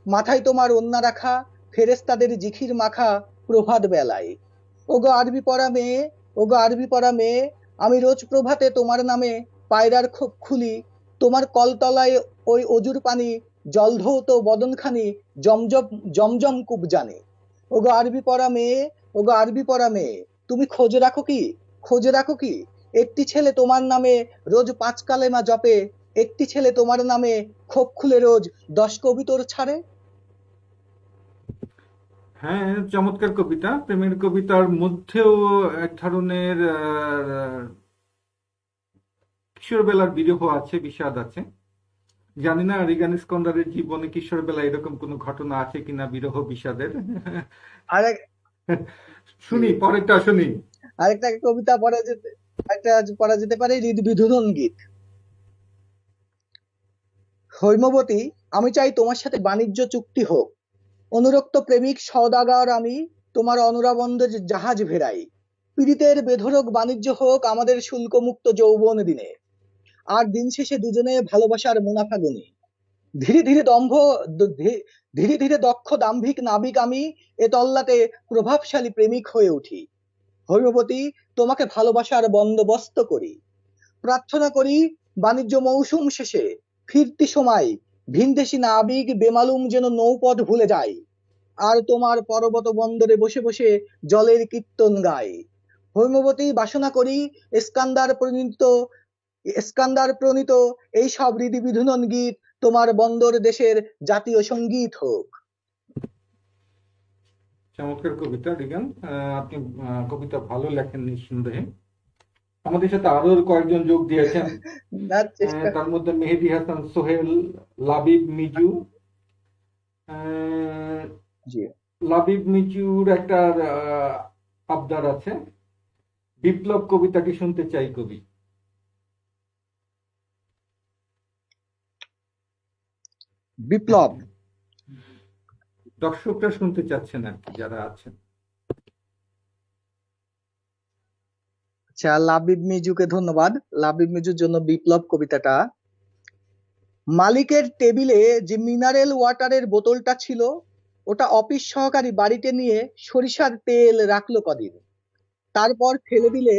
মাথায় তোমার ওন্না রাখা, ফেরেশতাদের জিখির মাখা প্রভাত বেলায়। ওগো আরবি পড়া মেয়ে, ওগো আরবি পড়া মেয়ে, আমি রোজ প্রভাতে তোমার নামে পায়রার খোপ খুলি, তোমার কলতলায় ওই অজুর পানি জলধৌত বদনখানি জমজম জমজম কূপ জানে। ওগো আরবি পড়া মেয়ে, ওগো আরবি পড়া মেয়ে, তুমি খোঁজ রাখো কি, খোঁজ রাখো কি, একটি ছেলে তোমার নামে রোজ ৫ কালেমা জপে, একটি ছেলে তোমার নামে খোপ খুলে রোজ ১০ কবিতর ছাড়ে। হ্যাঁ, চমৎকার কবিতা। প্রেমের কবিতার মধ্যেও এক ধরনের কিশোরবেলার বিরহ আছে, বিষাদ আছে। জানি না রিগান ইস্কন্দারের জীবনে কিশোরবেলা এরকম কোনো ঘটনা আছে কিনা বিরহ বিষাদের। আরেক শুনি, পরেরটা শুনি। আরেকটা কবিতা পড়া যেতে পারে হৃদবিধুরন গীত। হৈমবতী, আমি চাই তোমার সাথে বাণিজ্য চুক্তি হোক, অনুরক্ত প্রেমিক সওদাগর আমি, তোমার অনুরাবন্ধে জাহাজ ভেড়াই, পীড়িতের বেধড়ক বাণিজ্য হোক আমাদের শুল্কমুক্ত যৌবন দিনে, আর দিন শেষে দুজনে ভালোবাসার মুনাফা গুনি। ধীরে ধীরে দম্ভ ধীরে ধীরে দক্ষ দাম্ভিক নাবিক আমি, এ তল্লাটে প্রভাবশালী প্রেমিক হয়ে উঠি। হৈমবতী, তোমাকে ভালোবাসার বন্দোবস্ত করি, প্রার্থনা করি বাণিজ্য মৌসুম শেষে ফিরতি সময় ভিনদেশি নাবিক বেমালুম যেন নৌপথ ভুলে যায়, আর তোমার পর্বত বন্দরে বসে বসে জলের কীর্তন গায়। হৈমবতী, বাসনা করি স্কান্দার প্রণীত এই সব হৃদিবিধুনন গীত তোমার বন্দর দেশের জাতীয় সঙ্গীত হোক। চমৎকার কবিতা রিগান। আপনি কবিতা ভালো লেখেন নিঃসন্দেহে। আমাদের সাথে আরো কয়েকজন যোগ দিয়েছেন, তার মধ্যে মেহেদী হাসান সোহেল, লাবিব মিজু। জি, লাবিব মিজুর একটা আবদার আছে, বিপ্লব কবিতাটি শুনতে চাই কবি। বিপ্লব দর্শকরা শুনতে চাচ্ছেন আর কি, যারা আছেন। আচ্ছা, লাবিব মিজুকে ধন্যবাদ। লাবিব মিজুর জন্য বিপ্লব কবিতাটা। মালিকের টেবিলে যে মিনারেল ওয়াটারের বোতলটা ছিল, ওটা অফিস সহকারী বাড়িতে নিয়ে সরিষার তেল রাখলো কদিন, তারপর ফেলে দিলে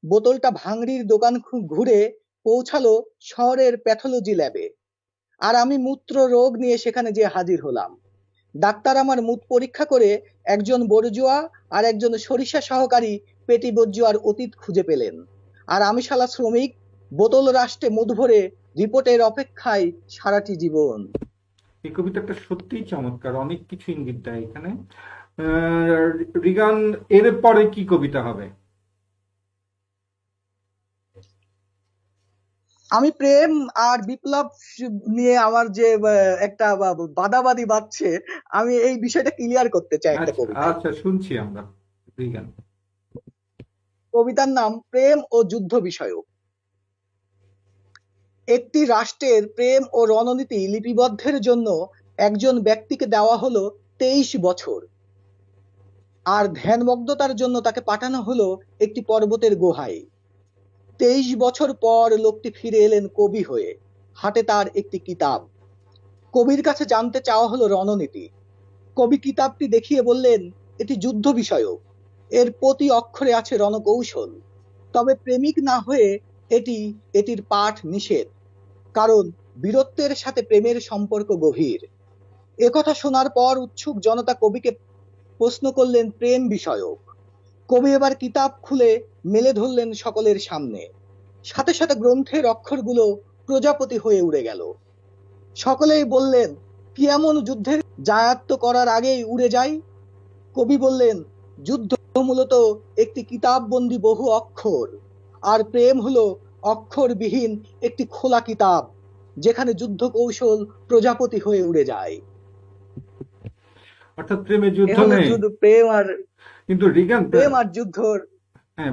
বোতলটা ভাঙড়ির দোকান ঘুরে পৌঁছালো শহরের প্যাথোলজি ল্যাবে। আর আমি মূত্র রোগ নিয়ে সেখানে যে হাজির হলাম। ডাক্তার আমার মুত পরীক্ষা করে একজন বড়জুয়া আর একজন সরিষা সহকারী পেটি বর্জুয়ার অতীত খুঁজে পেলেন, আর আমি শালা শ্রমিক বোতল রাষ্ট্রে মুদ ভরে রিপোর্টের অপেক্ষায় সারাটি জীবন। এই কবিতাটা সত্যিই চমৎকার, অনেক কিছু ইঙ্গিত দেয় এখানে। রিগান, এর পরে কি কবিতা হবে? আমি প্রেম আর বিপ্লব নিয়ে আমার যে একটা বাদাবাদি বাজছে, আমি এই বিষয়টা ক্লিয়ার করতে চাই একটা কবিতা। আচ্ছা, শুনছি আমরা রিগান। কবিতার নাম প্রেম ও যুদ্ধ বিষয়ক। একটি রাষ্ট্রের প্রেম ও রণনীতি লিপিবদ্ধের জন্য একজন ব্যক্তিকে দেওয়া হলো 23 বছর, আর ধ্যানমগ্নতার জন্য তাকে পাঠানো হলো একটি পর্বতের গুহায়। 23 বছর পর লোকটি ফিরে এলেন কবি হয়ে, হাতে তার একটি কিতাব। কবির কাছে জানতে চাওয়া হলো রণনীতি। কবি কিতাবটি দেখিয়ে বললেন, এটি যুদ্ধ বিষয়ক, এর প্রতি অক্ষরে আছে রণকৌশল, তবে প্রেমিক না হয়ে এটির পাঠ নিষেধ, কারণ বীরত্বের সাথে প্রেমের সম্পর্ক গভীর। একথা শোনার পর উৎসুক জনতা কবিকে প্রশ্ন করলেন প্রেম বিষয়ক। কবি এবার কিতাব খুলে মেলে ধরলেন সকলের সামনে, সাথে সাথে গ্রন্থের অক্ষরগুলো প্রজাপতি হয়ে উড়ে গেল। সকলেই বললেন, কি এমন যুদ্ধের জায়াত্ত করার আগেই উড়ে যায়? কবি বললেন, যুদ্ধ মূলত একটি কিতাববন্দি বহু অক্ষর, আর প্রেম হলো অক্ষরবিহীন একটি খোলা কিতাব, যেখানে যুদ্ধ কৌশল প্রজাপতি হয়ে উড়ে যায়। অর্থাৎ প্রেমে এ যুদ্ধ হলো নেই। যুদ্ধ, কিন্তু রিগান, প্রেম আর যুদ্ধর। হ্যাঁ,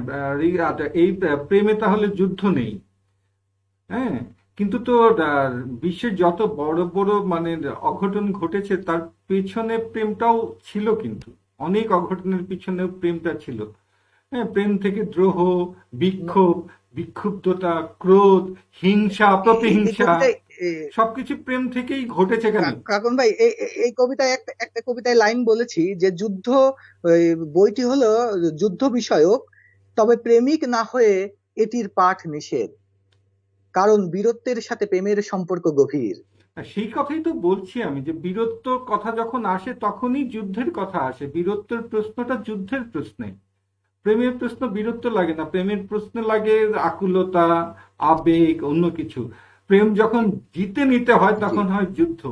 এই প্রেমে তাহলে যুদ্ধ নেই। হ্যাঁ, কিন্তু তো বিশ্বের যত বড় বড় মানে অঘটন ঘটেছে তার পেছনে প্রেমটাও ছিল, কিন্তু অনেক অঘটনের পিছনেও প্রেমটা ছিল। হ্যাঁ, প্রেম থেকে দ্রোহ, বিক্ষোভ, বিক্ষুব্ধতা, ক্রোধ, হিংসা, এই প্রতিহিংসা, কবিতায় সবকিছু প্রেম থেকেই ঘটেছে কেন? কাকন ভাই, এই কবিতায় একটা একটা কবিতায় লাইন বলেছি যে যুদ্ধ, ওই বইটি হলো যুদ্ধ বিষয়ক, তবে প্রেমিক না হয়ে এটির পাঠ নিষেধ, কারণ বীরত্বের সাথে প্রেমের সম্পর্ক গভীর। আর সেই কথাই তো বলছি আমি, যে বীরত্বর কথা যখন আসে তখনই যুদ্ধের কথা আসে। বীরত্বের প্রশ্নটা যুদ্ধের প্রশ্নে, প্রেমের প্রশ্ন বীরত্ব লাগে না। প্রেমের প্রশ্ন লাগে আকুলতা, আবেগ, অন্য কিছু। প্রেম যখন জিতে নিতে হয় জি, তখন হয় যুদ্ধ।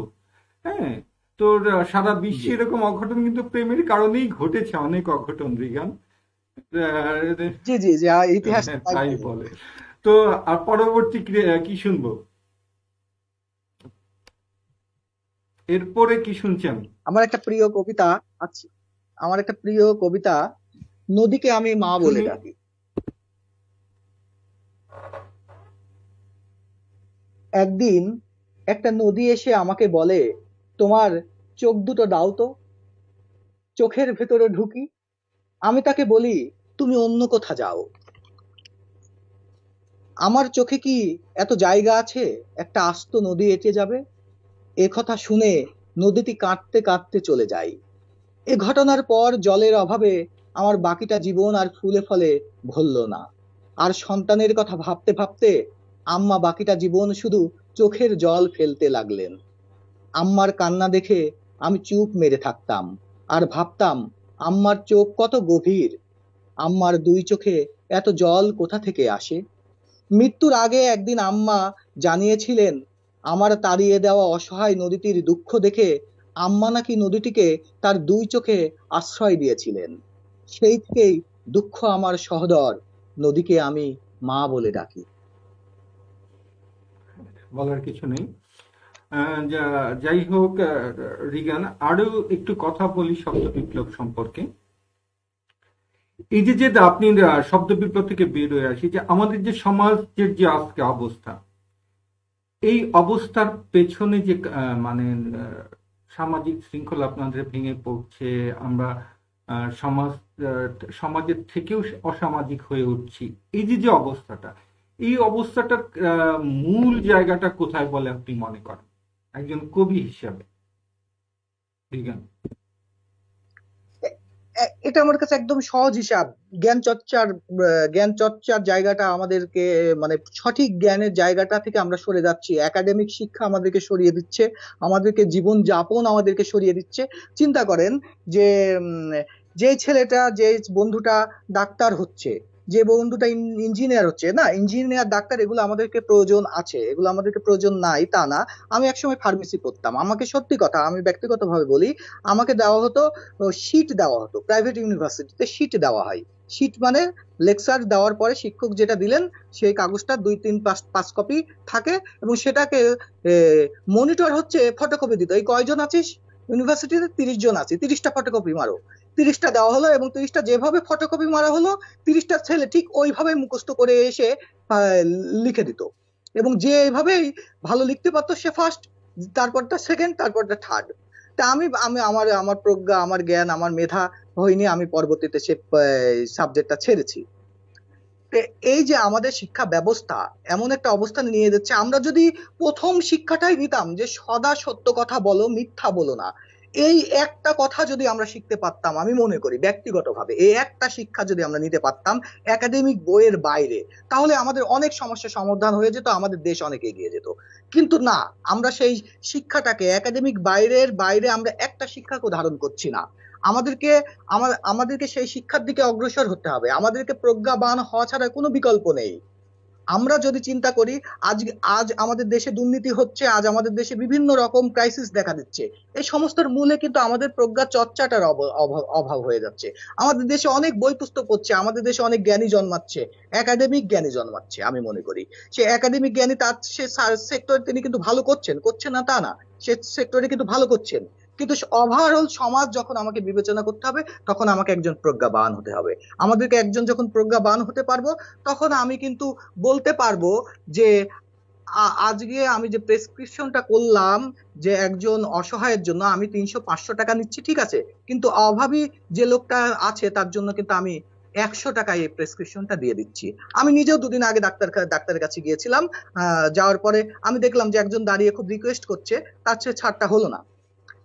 হ্যাঁ, তোর সারা বিশ্বে জি, এরকম অঘটন কিন্তু প্রেমের কারণেই ঘটেছে, অনেক অঘটন, রিগান। জি, জি, জি, ইতিহাস তাই তাই বলে। বলে। তো আর পরবর্তী কি শুনবো? এরপরে কি শুনছেন? আমার একটা প্রিয় কবিতা আছে, আমার একটা প্রিয় কবিতা, নদীকে আমি মা বলে শুনি। ডাকি। একদিন একটা নদী এসে আমাকে বলে, তোমার চোখ দুটো দাও তো, চোখের ভেতরে ঢুকি। আমি তাকে বলি, তুমি অন্য কোথা যাও, আমার চোখে কি এত জায়গা আছে একটা আস্ত নদী এঁটে যাবে? এ কথা শুনে নদীটি কাঁদতে কাঁদতে চলে যায়। এ ঘটনার পর জলের অভাবে আমার বাকিটা জীবন আর ফুলে ফলে ভরল না। আর সন্তানের কথা ভাবতে ভাবতে আম্মা বাকিটা জীবন শুধু চোখের জল ফেলতে লাগলেন। আম্মার কান্না দেখে আমি চুপ মেরে থাকতাম আর ভাবতাম, আম্মার চোখ কত গভীর, আম্মার দুই চোখে এত জল কোথা থেকে আসে। মৃত্যুর আগে একদিন আম্মা জানিয়েছিলেন, আমার তাড়িয়ে দেওয়া অসহায় নদীটির দুঃখ দেখে আম্মা নাকি নদীটিকে তার দুই চোখে আশ্রয় দিয়েছিলেন। সেই থেকেই দুঃখ আমার সহোদর, নদীকে আমি মা বলে ডাকি। বলার কিছু নেই। যাই হোক, রিগান, আরো একটু কথা বলি শব্দ বিপ্লব সম্পর্কে। এই যে যে আপনি শব্দ বিপ্লব থেকে বের হয়ে আসি, যে আমাদের যে সমাজের যে আজকে অবস্থা, এই অবস্থার পেছনে যে মানে সামাজিক শৃঙ্খলা আপনাদের ভেঙে পড়ছে, আমরা সমাজ আহ, সমাজের থেকেও অসামাজিক হয়ে উঠছি, এই যে যে অবস্থাটা, এই অবস্থাটার মূল জায়গাটা কোথায় বলে আপনি মনে করেন একজন কবি হিসাবে, বিজ্ঞান? এটা আমার কাছে একদম সহজ হিসাব। জ্ঞান চর্চার জায়গাটা আমাদেরকে, মানে সঠিক জ্ঞানের জায়গাটা থেকে আমরা সরে যাচ্ছি, একাডেমিক শিক্ষা আমাদেরকে সরিয়ে দিচ্ছে, আমাদেরকে জীবন যাপন আমাদেরকে সরিয়ে দিচ্ছে। চিন্তা করেন যে যে ছেলেটা, যে বন্ধুটা ডাক্তার হচ্ছে, যে বন্ধুটা ইঞ্জিনিয়ার হচ্ছে, না ইঞ্জিনিয়ার ডাক্তার এগুলো আমাদেরকে প্রয়োজন আছে, এগুলো আমাদেরকে প্রয়োজন নাই তা না। আমি একসময় ফার্মেসি পড়তাম, আমাকে সত্যি কথা আমি ব্যক্তিগতভাবে বলি, আমাকে দেওয়া হতো, শীট দেওয়া হতো, প্রাইভেট ইউনিভার্সিটিতে শীট দেওয়া হয়। শীট মানে লেকচার দেওয়ার পরে শিক্ষক যেটা দিলেন সেই কাগজটা দুই তিন পাঁচ পাঁচ কপি থাকে, এবং সেটাকে মনিটর হচ্ছে ফটোকপি দিত। এই কয়জন আছিস ইউনিভার্সিটিতে? 30 জন আছি, 30টা ফটোকপি মারো। 30টা দেওয়া হলো এবং 30টা যেভাবে ফটোকপি মারা হলো, 30টা ছেলে ঠিক ওইভাবে মুখস্থ করে এসে লিখে দিত। এবং যে এইভাবেই ভালো লিখতে পারতো সে ফার্স্ট, তারপরটা সেকেন্ড, তারপরটা থার্ড। তা আমি আমি আমার আমার প্রজ্ঞা, আমার জ্ঞান, আমার মেধা হয়নি, আমি পরবর্তীতে সে সাবজেক্টটা ছেড়েছি। তো এই যে আমাদের শিক্ষা ব্যবস্থা এমন একটা অবস্থানে নিয়ে যাচ্ছে, আমরা যদি প্রথম শিক্ষাটাই নিতাম যে সদা সত্য কথা বলো, মিথ্যা বলো না, এই একটা কথা যদি আমরা শিখতে পারতাম, আমি মনে করি ব্যক্তিগতভাবে এই একটা শিক্ষা যদি আমরা নিতে পারতাম একাডেমিক বইয়ের বাইরে, তাহলে আমাদের অনেক সমস্যার সমাধান হয়ে যেত, আমাদের দেশ অনেক এগিয়ে যেত। কিন্তু না, আমরা সেই শিক্ষাটাকে একাডেমিক বাইরের বাইরে আমরা একটা শিক্ষাকে ধারণ করছি না। আমাদেরকে আমাদেরকে সেই শিক্ষার দিকে অগ্রসর হতে হবে, আমাদেরকে প্রজ্ঞাবান হওয়া ছাড়া কোনো বিকল্প নেই। আমরা যদি চিন্তা করি, আজ আজ আমাদের দেশে দুর্নীতি হচ্ছে, আজ আমাদের দেশে বিভিন্ন রকম ক্রাইসিস দেখা দিচ্ছে, এই সমস্তর মূলে কিন্তু আমাদের প্রজ্ঞা চর্চাটার অভাব হয়ে যাচ্ছে। আমাদের দেশে অনেক বই পুস্তক হচ্ছে, আমাদের দেশে অনেক জ্ঞানী জন্মাচ্ছে, একাডেমিক জ্ঞানী জন্মাচ্ছে। আমি মনে করি সে একাডেমিক জ্ঞানী, তার সে সেক্টরে তিনি কিন্তু ভালো করছেন, করছেন না তা না, সে সেক্টরে কিন্তু ভালো করছেন, কিন্তু ওভারঅল সমাজ যখন আমাকে বিবেচনা করতে হবে, তখন আমাকে একজন প্রজ্ঞাবান হতে হবে। আমাদেরকে একজন যখন প্রজ্ঞাবান হতে পারবো, তখন আমি কিন্তু বলতে পারবো যে আজকে আমি যে প্রেসক্রিপশনটা করলাম, যে একজন অসহায়ের জন্য আমি 300-500 টাকা নিচ্ছি, ঠিক আছে, কিন্তু অভাবী যে লোকটা আছে তার জন্য কিন্তু আমি 100 টাকায় এই প্রেসক্রিপশনটা দিয়ে দিচ্ছি। আমি নিজেও দুদিন আগে ডাক্তারের কাছে গিয়েছিলাম, যাওয়ার পরে আমি দেখলাম যে একজন দাঁড়িয়ে খুব রিকোয়েস্ট করছে, তার চেয়ে ছাড়টা হলো না।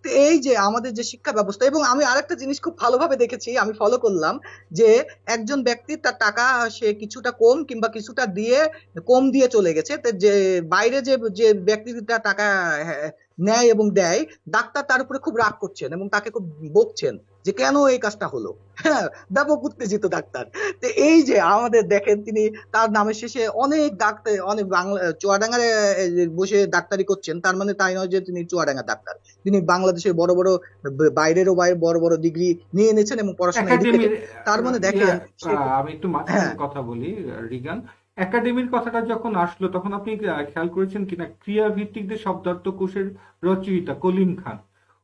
তো এই যে আমাদের যে শিক্ষা ব্যবস্থা, এবং আমি আরেকটা জিনিস খুব ভালোভাবে দেখেছি, আমি ফলো করলাম, যে একজন ব্যক্তির তার টাকা সে কিছুটা কম কিংবা কিছুটা দিয়ে কম দিয়ে চলে গেছে, তো যে বাইরে যে যে ব্যক্তিটা টাকা নেয় এবং দেয়, ডাক্তার তার উপরে খুব রাগ করছেন এবং তাকে খুব বকছেন যে কেন এই কাজটা হলো। হ্যাঁ, ব্যাপক উত্তেজিত ডাক্তার। তো এই যে আমাদের দেখেন, তিনি তার নামের শেষে অনেক ডাক্তার, অনেক বাংলা চুয়াডাঙ্গায় বসে ডাক্তারি করছেন, তার মানে তাই নয় যে তিনি চুয়াডাঙ্গার ডাক্তার, তিনি বাংলাদেশের বড় বড় বাইরেরও বাইরে বড় বড় ডিগ্রি নিয়ে এনেছেন এবং পড়াশোনা এদিক থেকে। একাডেমির তার মানে দেখেন আমি একটু মাঝখানে হ্যাঁ, কথা বলি, রিগান। একাডেমির কথাটা যখন আসলো তখন আপনি খেয়াল করেছেন কিনা, ক্রিয়া ভিত্তিক যে শব্দার্থ কোষের রচয়িতা কলিম খান,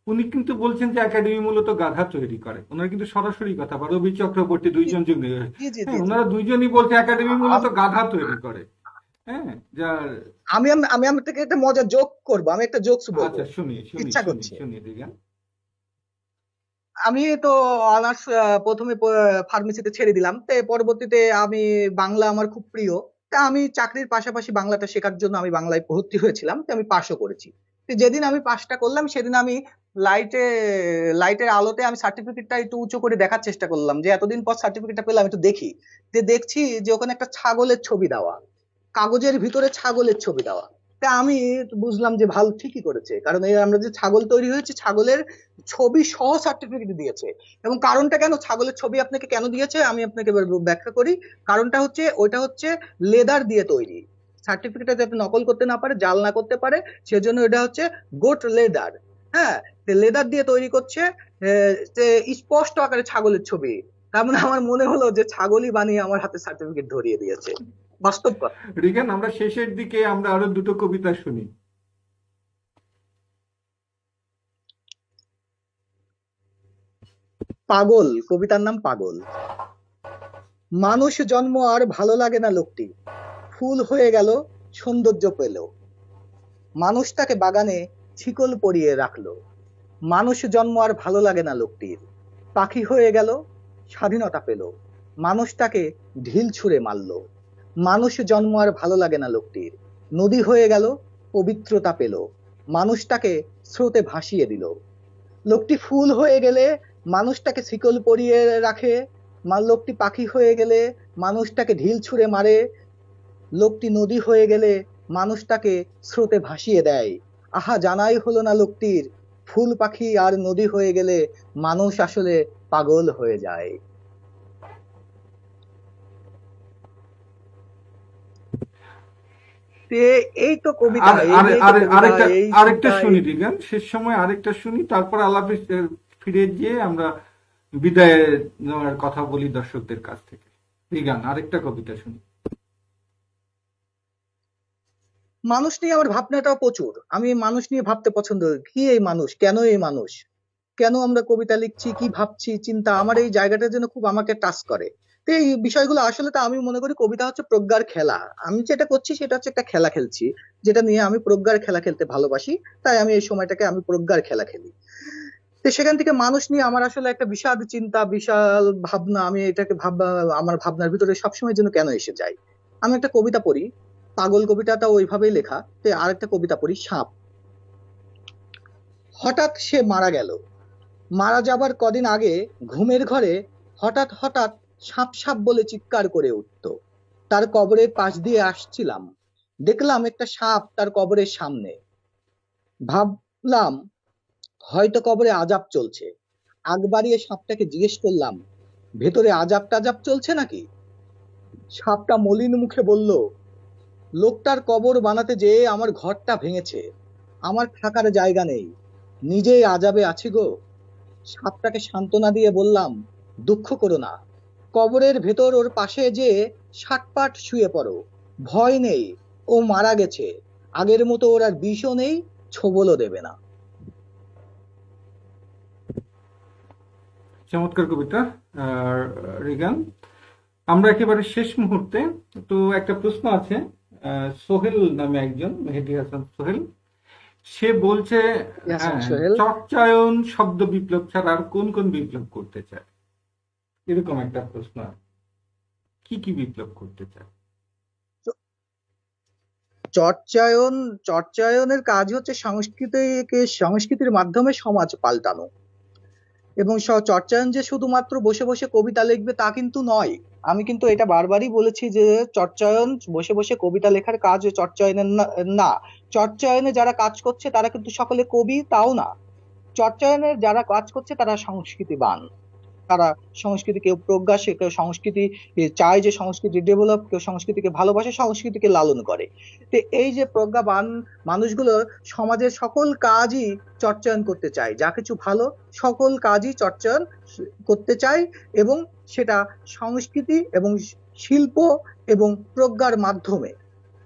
উনি কিন্তু বলছেন যে একাডেমি মূলত গাধা তৈরি করে। ওনার কিন্তু সরাসরি কথা, বা রবি চক্রবর্তী, দুইজন যুগ, জি জি জি হ্যাঁ, জি। ওনারা দুইজনই বলছে একাডেমি মূলত আম- গাধা তৈরি করে। হ্যাঁ, যার আমি আমি আমি আমার থেকে একটা মজার জোক করবো, আমি একটা জোকস বলবো, আচ্ছা, শুনি শুনি ইচ্ছা শুনি করছে। শুনি রিগান। আমি তো অনার্স প্রথমে ফার্মেসিতে ছেড়ে দিলাম, তো পরবর্তীতে আমি বাংলা আমার খুব প্রিয়, তা আমি চাকরির পাশাপাশি বাংলাটা শেখার জন্য আমি বাংলায় ভর্তি হয়েছিলাম, তো আমি পাশও করেছি। তো যেদিন আমি পাশটা করলাম, সেদিন আমি লাইটে লাইটের আলোতে আমি সার্টিফিকেটটা একটু উঁচু করে দেখার চেষ্টা করলাম, যে এতদিন পর সার্টিফিকেটটা পেলাম, একটু দেখি। যে দেখছি যে ওখানে একটা ছাগলের ছবি দেওয়া, কাগজের ভিতরে ছাগলের ছবি দেওয়া। তা আমি বুঝলাম যে ভালো, ঠিকই করেছে, কারণ এই আমরা যে ছাগল তৈরি হয়েছে, ছাগলের ছবি সহ সার্টিফিকেট দিয়েছে। এবং কারণটা কেন ছাগলের ছবি আপনাকে কেন দিয়েছে আমি আপনাকে এবার ব্যাখ্যা করি। কারণটা হচ্ছে, ওইটা হচ্ছে লেদার দিয়ে তৈরি, সার্টিফিকেটটা যাতে নকল করতে না পারে, জাল না করতে পারে, সেজন্য এটা হচ্ছে গোট লেদার। হ্যাঁ, লেদার দিয়ে তৈরি করছে, যে স্পষ্ট আকারে ছাগলের ছবি। তার মানে আমার মনে হলো যে ছাগলই বানিয়ে আমার হাতে সার্টিফিকেট ধরিয়ে দিয়েছে, বাস্তব কথা। রিগান, আমরা শেষের দিকে আমরা আরো দুটো কবিতা শুনি। পাগল, কবিতার নাম পাগল। মানুষ জন্ম আর ভালো লাগে না লোকটি, ফুল হয়ে গেল, সৌন্দর্য পেল, মানুষটাকে বাগানে শিকল পরিয়ে রাখলো। মানুষ জন্ম আর ভালো লাগে না লোকটির, পাখি হয়ে গেল, স্বাধীনতা পেল, মানুষটাকে ঢিল ছুঁড়ে মারলো। মানুষ জন্ম আর ভালো লাগে না লোকটির, নদী হয়ে গেল, পবিত্রতা পেল, মানুষটাকে স্রোতে ভাসিয়ে দিল। লোকটি ফুল হয়ে গেলে মানুষটাকে শিকল পরিয়ে রাখে, লোকটি পাখি হয়ে গেলে মানুষটাকে ঢিল ছুঁড়ে মারে, লোকটি নদী হয়ে গেলে মানুষটাকে স্রোতে ভাসিয়ে দেয়। আহা, জানাই হলো না লোকটির, ফুল পাখি আর নদী হয়ে গেলে মানুষ আসলে পাগল হয়ে যায়। এই তো কবিতা, আর এই আর নিয়েই তো আর কবিতা, আরেকটা এই আরেকটা চিন্তা, শুনি রিগান, শেষ সময় আরেকটা শুনি, তারপর আলাপে ফিরে গিয়ে আমরা বিদায় নেওয়ার কথা বলি দর্শকদের কাছ থেকে। রিগান, আরেকটা কবিতা শুনি। মানুষ নিয়ে আমার ভাবনাটাও প্রচুর, আমি মানুষ নিয়ে ভাবতে পছন্দ করি। কি এই মানুষ, কেন এই মানুষ, কেন আমরা কবিতা লিখছি, কি ভাবছি, চিন্তা, আমার এই জায়গাটা যেন খুব আমাকে টাচ করে। তো এই বিষয়গুলো আসলে, তো আমি মনে করি কবিতা হচ্ছে প্রজ্ঞার খেলা। আমি যেটা করছি সেটা হচ্ছে একটা খেলা খেলছি, যেটা নিয়ে আমি প্রজ্ঞার খেলা খেলতে ভালোবাসি, তাই আমি এই সময়টাকে আমি প্রজ্ঞার খেলা খেলি। তো সেখান থেকে মানুষ নিয়ে আমার আসলে একটা বিশাল চিন্তা, বিশাল ভাবনা, আমি এটাকে আমার ভাবনার ভিতরে সবসময় যেন কেন এসে যায়। আমি একটা কবিতা পড়ি, পাগল কবিতাটা ওইভাবেই লেখা। তো আরেকটা কবিতা পড়ি, সাপ। হঠাৎ সে মারা গেল, মারা যাবার কদিন আগে ঘুমের ঘরে হঠাৎ হঠাৎ সাপ সাপ বলে চিৎকার করে উঠত। তার কবরের পাশ দিয়ে আসছিলাম, দেখলাম একটা সাপ তার কবরের সামনে। ভাবলাম হয়তো কবরে আজাব চলছে, আগ বাড়িয়ে সাপটাকে জিজ্ঞেস করলাম, ভেতরে আজাব টাজাব চলছে নাকি? সাপটা মলিন মুখে বলল, লোকটার কবর বানাতে যেয়ে আমার ঘরটা ভেঙেছে, আমার থাকার জায়গা নেই, নিজেই আজাবে আছি গো। সাপটাকে সান্ত্বনা দিয়ে বললাম, দুঃখ করো না, কবরের ভেতর ওর পাশে যে শাটপাট শুয়ে পড়ো, ভয় নেই, ও মারা গেছে, আগের মতো ওর আর বিষও নেই, ছোবলও দেবে না। চমৎকার কবিতা। আর রিগান, আমরা একেবারে শেষ মুহূর্তে, তো একটা প্রশ্ন আছে। সোহেল নামে একজন, মেহেদী হাসান সোহেল, সে বলছে, হাসান হ্যাঁ, সোহেল, চর্চায়ন শব্দ বিপ্লব ছাড়া আর কোন কোন বিপ্লব করতে চায়, এরকম একটা প্রশ্ন। কি কি বিপ্লব করতে চায়? চর্চায়ন চর্চায়নের কাজ হচ্ছে সংস্কৃতির মাধ্যমে সমাজ পাল্টানো। এবং চর্চায়ন যে শুধুমাত্র বসে বসে কবিতা লিখবে তা কিন্তু নয়। আমি কিন্তু এটা বারবারই বলেছি যে চর্চায়ন বসে বসে কবিতা লেখার কাজ চর্চায়নের না। চর্চায়নে যারা কাজ করছে তারা কিন্তু সকলে কবি তাও না। চর্চায়নের যারা কাজ করছে তারা সংস্কৃতিবান, তারা সংস্কৃতি, কেউ প্রজ্ঞা, সে কেউ সংস্কৃতি চায় যে সংস্কৃতি ডেভেলপ, কেউ সংস্কৃতিকে ভালোবাসে, সংস্কৃতিকে লালন করে। তো এই যে প্রজ্ঞাবান মানুষগুলো সমাজের সকল কাজই চর্চায়ন করতে চায়, যা কিছু ভালো সকল কাজই চর্চায়ন করতে চায়, এবং সেটা সংস্কৃতি এবং শিল্প এবং প্রজ্ঞার মাধ্যমে।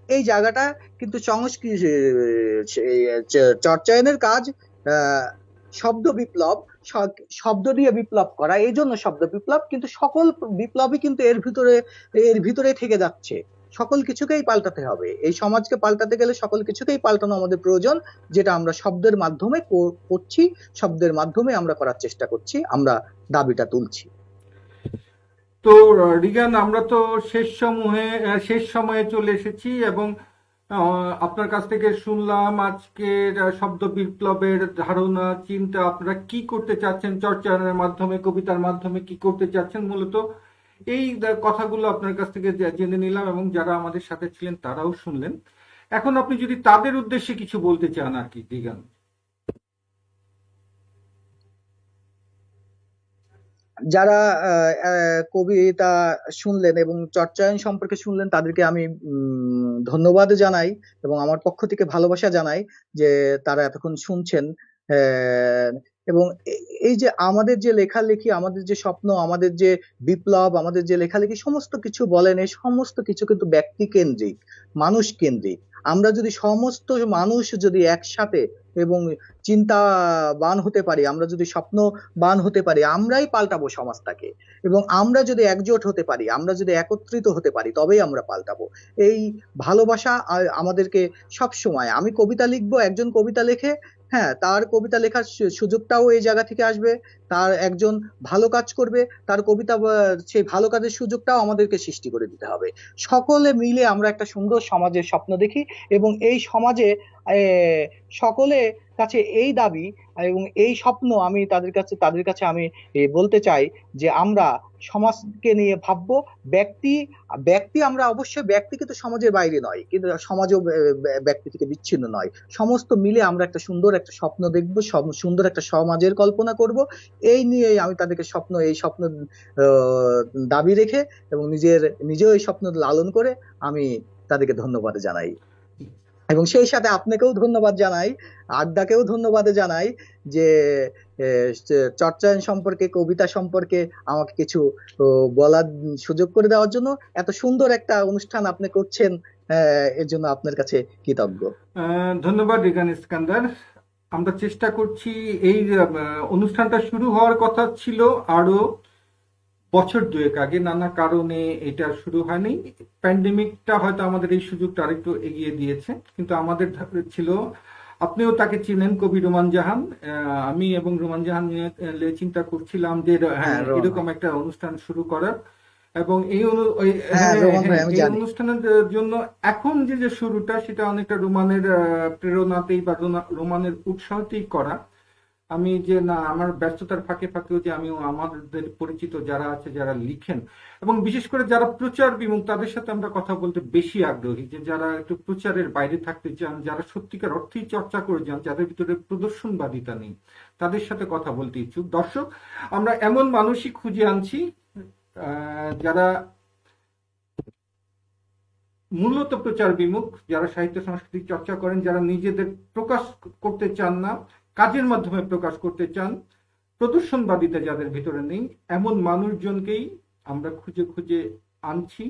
এই জায়গাটা কিন্তু সংস্কৃতি চর্চায়নের কাজ শব্দ বিপ্লব, শব্দ দিয়ে বিপ্লব করা, এই জন্য শব্দ বিপ্লব। কিন্তু সকল বিপ্লবই কিন্তু এর ভিতরে থেকে যাচ্ছে। সকল কিছুকেই পাল্টাতে হবে, এই সমাজকে পাল্টাতে গেলে সকল কিছুকেই পাল্টানো আমাদের প্রয়োজন, যেটা আমরা শব্দের মাধ্যমে করছি, শব্দের মাধ্যমে আমরা করার চেষ্টা করছি, আমরা দাবিটা তুলছি। তো রিগান, আমরা তো শেষ সময়ে চলে এসেছি, এবং আপনার কাছ থেকে শুনলাম আজকের শব্দ বিপ্লবের ধারণা, চিন্তা, আপনারা কি করতে চাচ্ছেন চর্চায়নের মাধ্যমে, কবিতার মাধ্যমে কি করতে চাচ্ছেন মূলত, এই কথাগুলো আপনার কাছ থেকে জেনে নিলাম, এবং যারা আমাদের সাথে ছিলেন তারাও শুনলেন। এখন আপনি যদি তাদের উদ্দেশ্যে কিছু বলতে চান আর কি, রিগান। যারা কবিতা শুনলেন এবং চর্চায়ন সম্পর্কে শুনলেন তাদেরকে আমি ধন্যবাদ জানাই এবং আমার পক্ষ থেকে ভালোবাসা জানাই যে তারা এতক্ষণ শুনছেন। আহ, এবং এই যে আমাদের যে লেখালেখি, আমাদের যে স্বপ্ন, আমাদের যে বিপ্লব, আমাদের যে লেখালেখি, সমস্ত কিছু বলেন, এই সমস্ত কিছু কিন্তু ব্যক্তি কেন্দ্রিক, মানুষ কেন্দ্রিক। আমরা যদি সমস্ত মানুষ যদি একসাথে এবং চিন্তাবান হতে পারি, আমরা যদি স্বপ্নবান হতে পারি, আমরাই পাল্টাবো সমাজটাকে। এবং আমরা যদি একজোট হতে পারি, আমরা যদি একত্রিত হতে পারি, তবেই আমরা পাল্টাবো। এই ভালোবাসা আমাদেরকে সব সময়, আমি কবিতা লিখবো, একজন কবিতা লেখে, হ্যাঁ, তার কবিতা লেখার সুযোগটাও এই জায়গা থেকে আসবে। তার একজন ভালো কাজ করবে, তার কবিতা সেই ভালো কাজের সুযোগটাও আমাদেরকে সৃষ্টি করে দিতে হবে। সকলে মিলে আমরা একটা সুন্দর সমাজের স্বপ্ন দেখি, এবং এই সমাজে সকলে কাছে এই দাবি এবং এই স্বপ্ন, আমি তাদের কাছে আমি বলতে চাই যে আমরা সমাজকে নিয়ে ভাববো। ব্যক্তি ব্যক্তি আমরা অবশ্যই, ব্যক্তি কিন্তু সমাজের বাইরে নয়, কিন্তু সমাজও ব্যক্তি থেকে বিচ্ছিন্ন নয়। সমস্ত মিলে আমরা একটা সুন্দর একটা স্বপ্ন দেখবো, সুন্দর একটা সমাজের কল্পনা করব। এই নিয়ে আমি তাদেরকে এই স্বপ্ন দাবি রেখে এবং নিজেও এই স্বপ্ন লালন করে আমি তাদেরকে ধন্যবাদ জানাই। এবং সেই সাথে আপনাকেও ধন্যবাদ জানাই, আড্ডাকেও ধন্যবাদ জানাই যে চর্চায়ন সম্পর্কে, কবিতা সম্পর্কে আমাকে কিছু বলার সুযোগ করে দেওয়ার জন্য। এত সুন্দর একটা অনুষ্ঠান আপনি করছেন, এর জন্য আপনার কাছে কৃতজ্ঞ। ধন্যবাদ রিগান ইস্কান্দার। আমরা চেষ্টা করছি, এই অনুষ্ঠানটা শুরু হওয়ার কথা ছিল আরো বছর দুয়েক আগে, নানা কারণে এটা শুরু হয়নি। প্যান্ডেমিকটা হয়তো আমাদের এই সুযোগটা আরেকটু এগিয়ে দিয়েছে, কিন্তু আমাদের ছিল, আপনিও তাকে চিনেন, কবি রোমান জাহান। আমি এবং রোমান জাহান নিয়ে চিন্তা করছিলাম যে হ্যাঁ, এরকম একটা অনুষ্ঠান শুরু করার, এবং এই অনুষ্ঠানের জন্য এখন যে শুরুটা, সেটা অনেকটা রোমানের প্রেরণাতেই বা রোমানের উৎসাহতেই করা। আমি যে না, আমার ব্যস্ততার ফাঁকে ফাঁকেও যে আমি আমাদের পরিচিত যারা আছে, যারা লিখেন, এবং বিশেষ করে যারা প্রচার বিমুখ, তাদের সাথে আমরা কথা বলতে বেশি আগ্রহী, যে যারা একটু প্রচারের বাইরে থাকতে চান, যারা সত্যিকার অর্থেই চর্চা করে যান, যাদের ভিতরে প্রদর্শনবাদিতা নেই, তাদের সাথে কথা বলতে ইচ্ছুক। দর্শক, আমরা এমন মানুষই খুঁজে আনছি যারা মূলত প্রচার বিমুখ, যারা সাহিত্য সংস্কৃতি চর্চা করেন, যারা নিজেদের প্রকাশ করতে চান না, কাজের মাধ্যমে প্রকাশ করতে চান, প্রদর্শনবাদিতা যাদের ভিতরে নেই, এমন মানুষজনকেই আমরা খুঁজে খুঁজে আনছি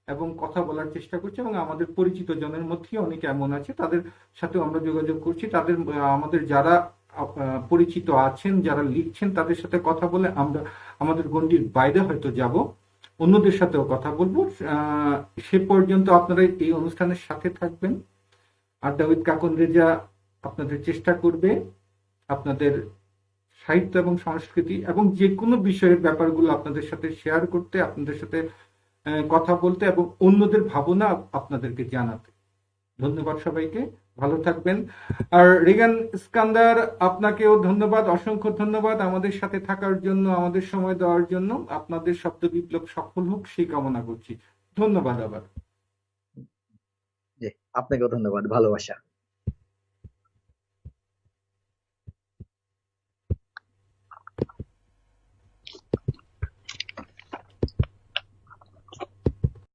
এবং কথা বলার চেষ্টা করছি। এবং আমাদের পরিচিত জনের মধ্যে অনেকে এমন আছে, তাদের সাথেও আমরা যোগাযোগ করছি। তাদের আমাদের যারা পরিচিত আছেন, যারা লিখছেন, তাদের সাথে কথা বলে আমরা আমাদের গণ্ডির বাইরে হয়তো যাব, অন্যদের সাথেও কথা বলবো। সে পর্যন্ত আপনারা এই অনুষ্ঠানের সাথে থাকবেন। আড্ডা উইথ কাকন রেজা আপনাদের চেষ্টা করবে আপনাদের সাহিত্য এবং সংস্কৃতি এবং যে কোনো বিষয়ের ব্যাপারগুলো আপনাদের সাথে শেয়ার করতে, আপনাদের সাথে কথা বলতে এবং অন্যদের ভাবনা আপনাদেরকে জানাতে। ধন্যবাদ সবাইকে, ভালো থাকবেন। আর রিগান ইস্কান্দার, আপনাকেও ধন্যবাদ, অসংখ্য ধন্যবাদ আমাদের সাথে থাকার জন্য, আমাদের সময় দেওয়ার জন্য। আপনাদের শব্দ বিপ্লব সফল হোক সেই কামনা করছি। ধন্যবাদ আবার। জি, আপনাকেও ধন্যবাদ, ভালোবাসা।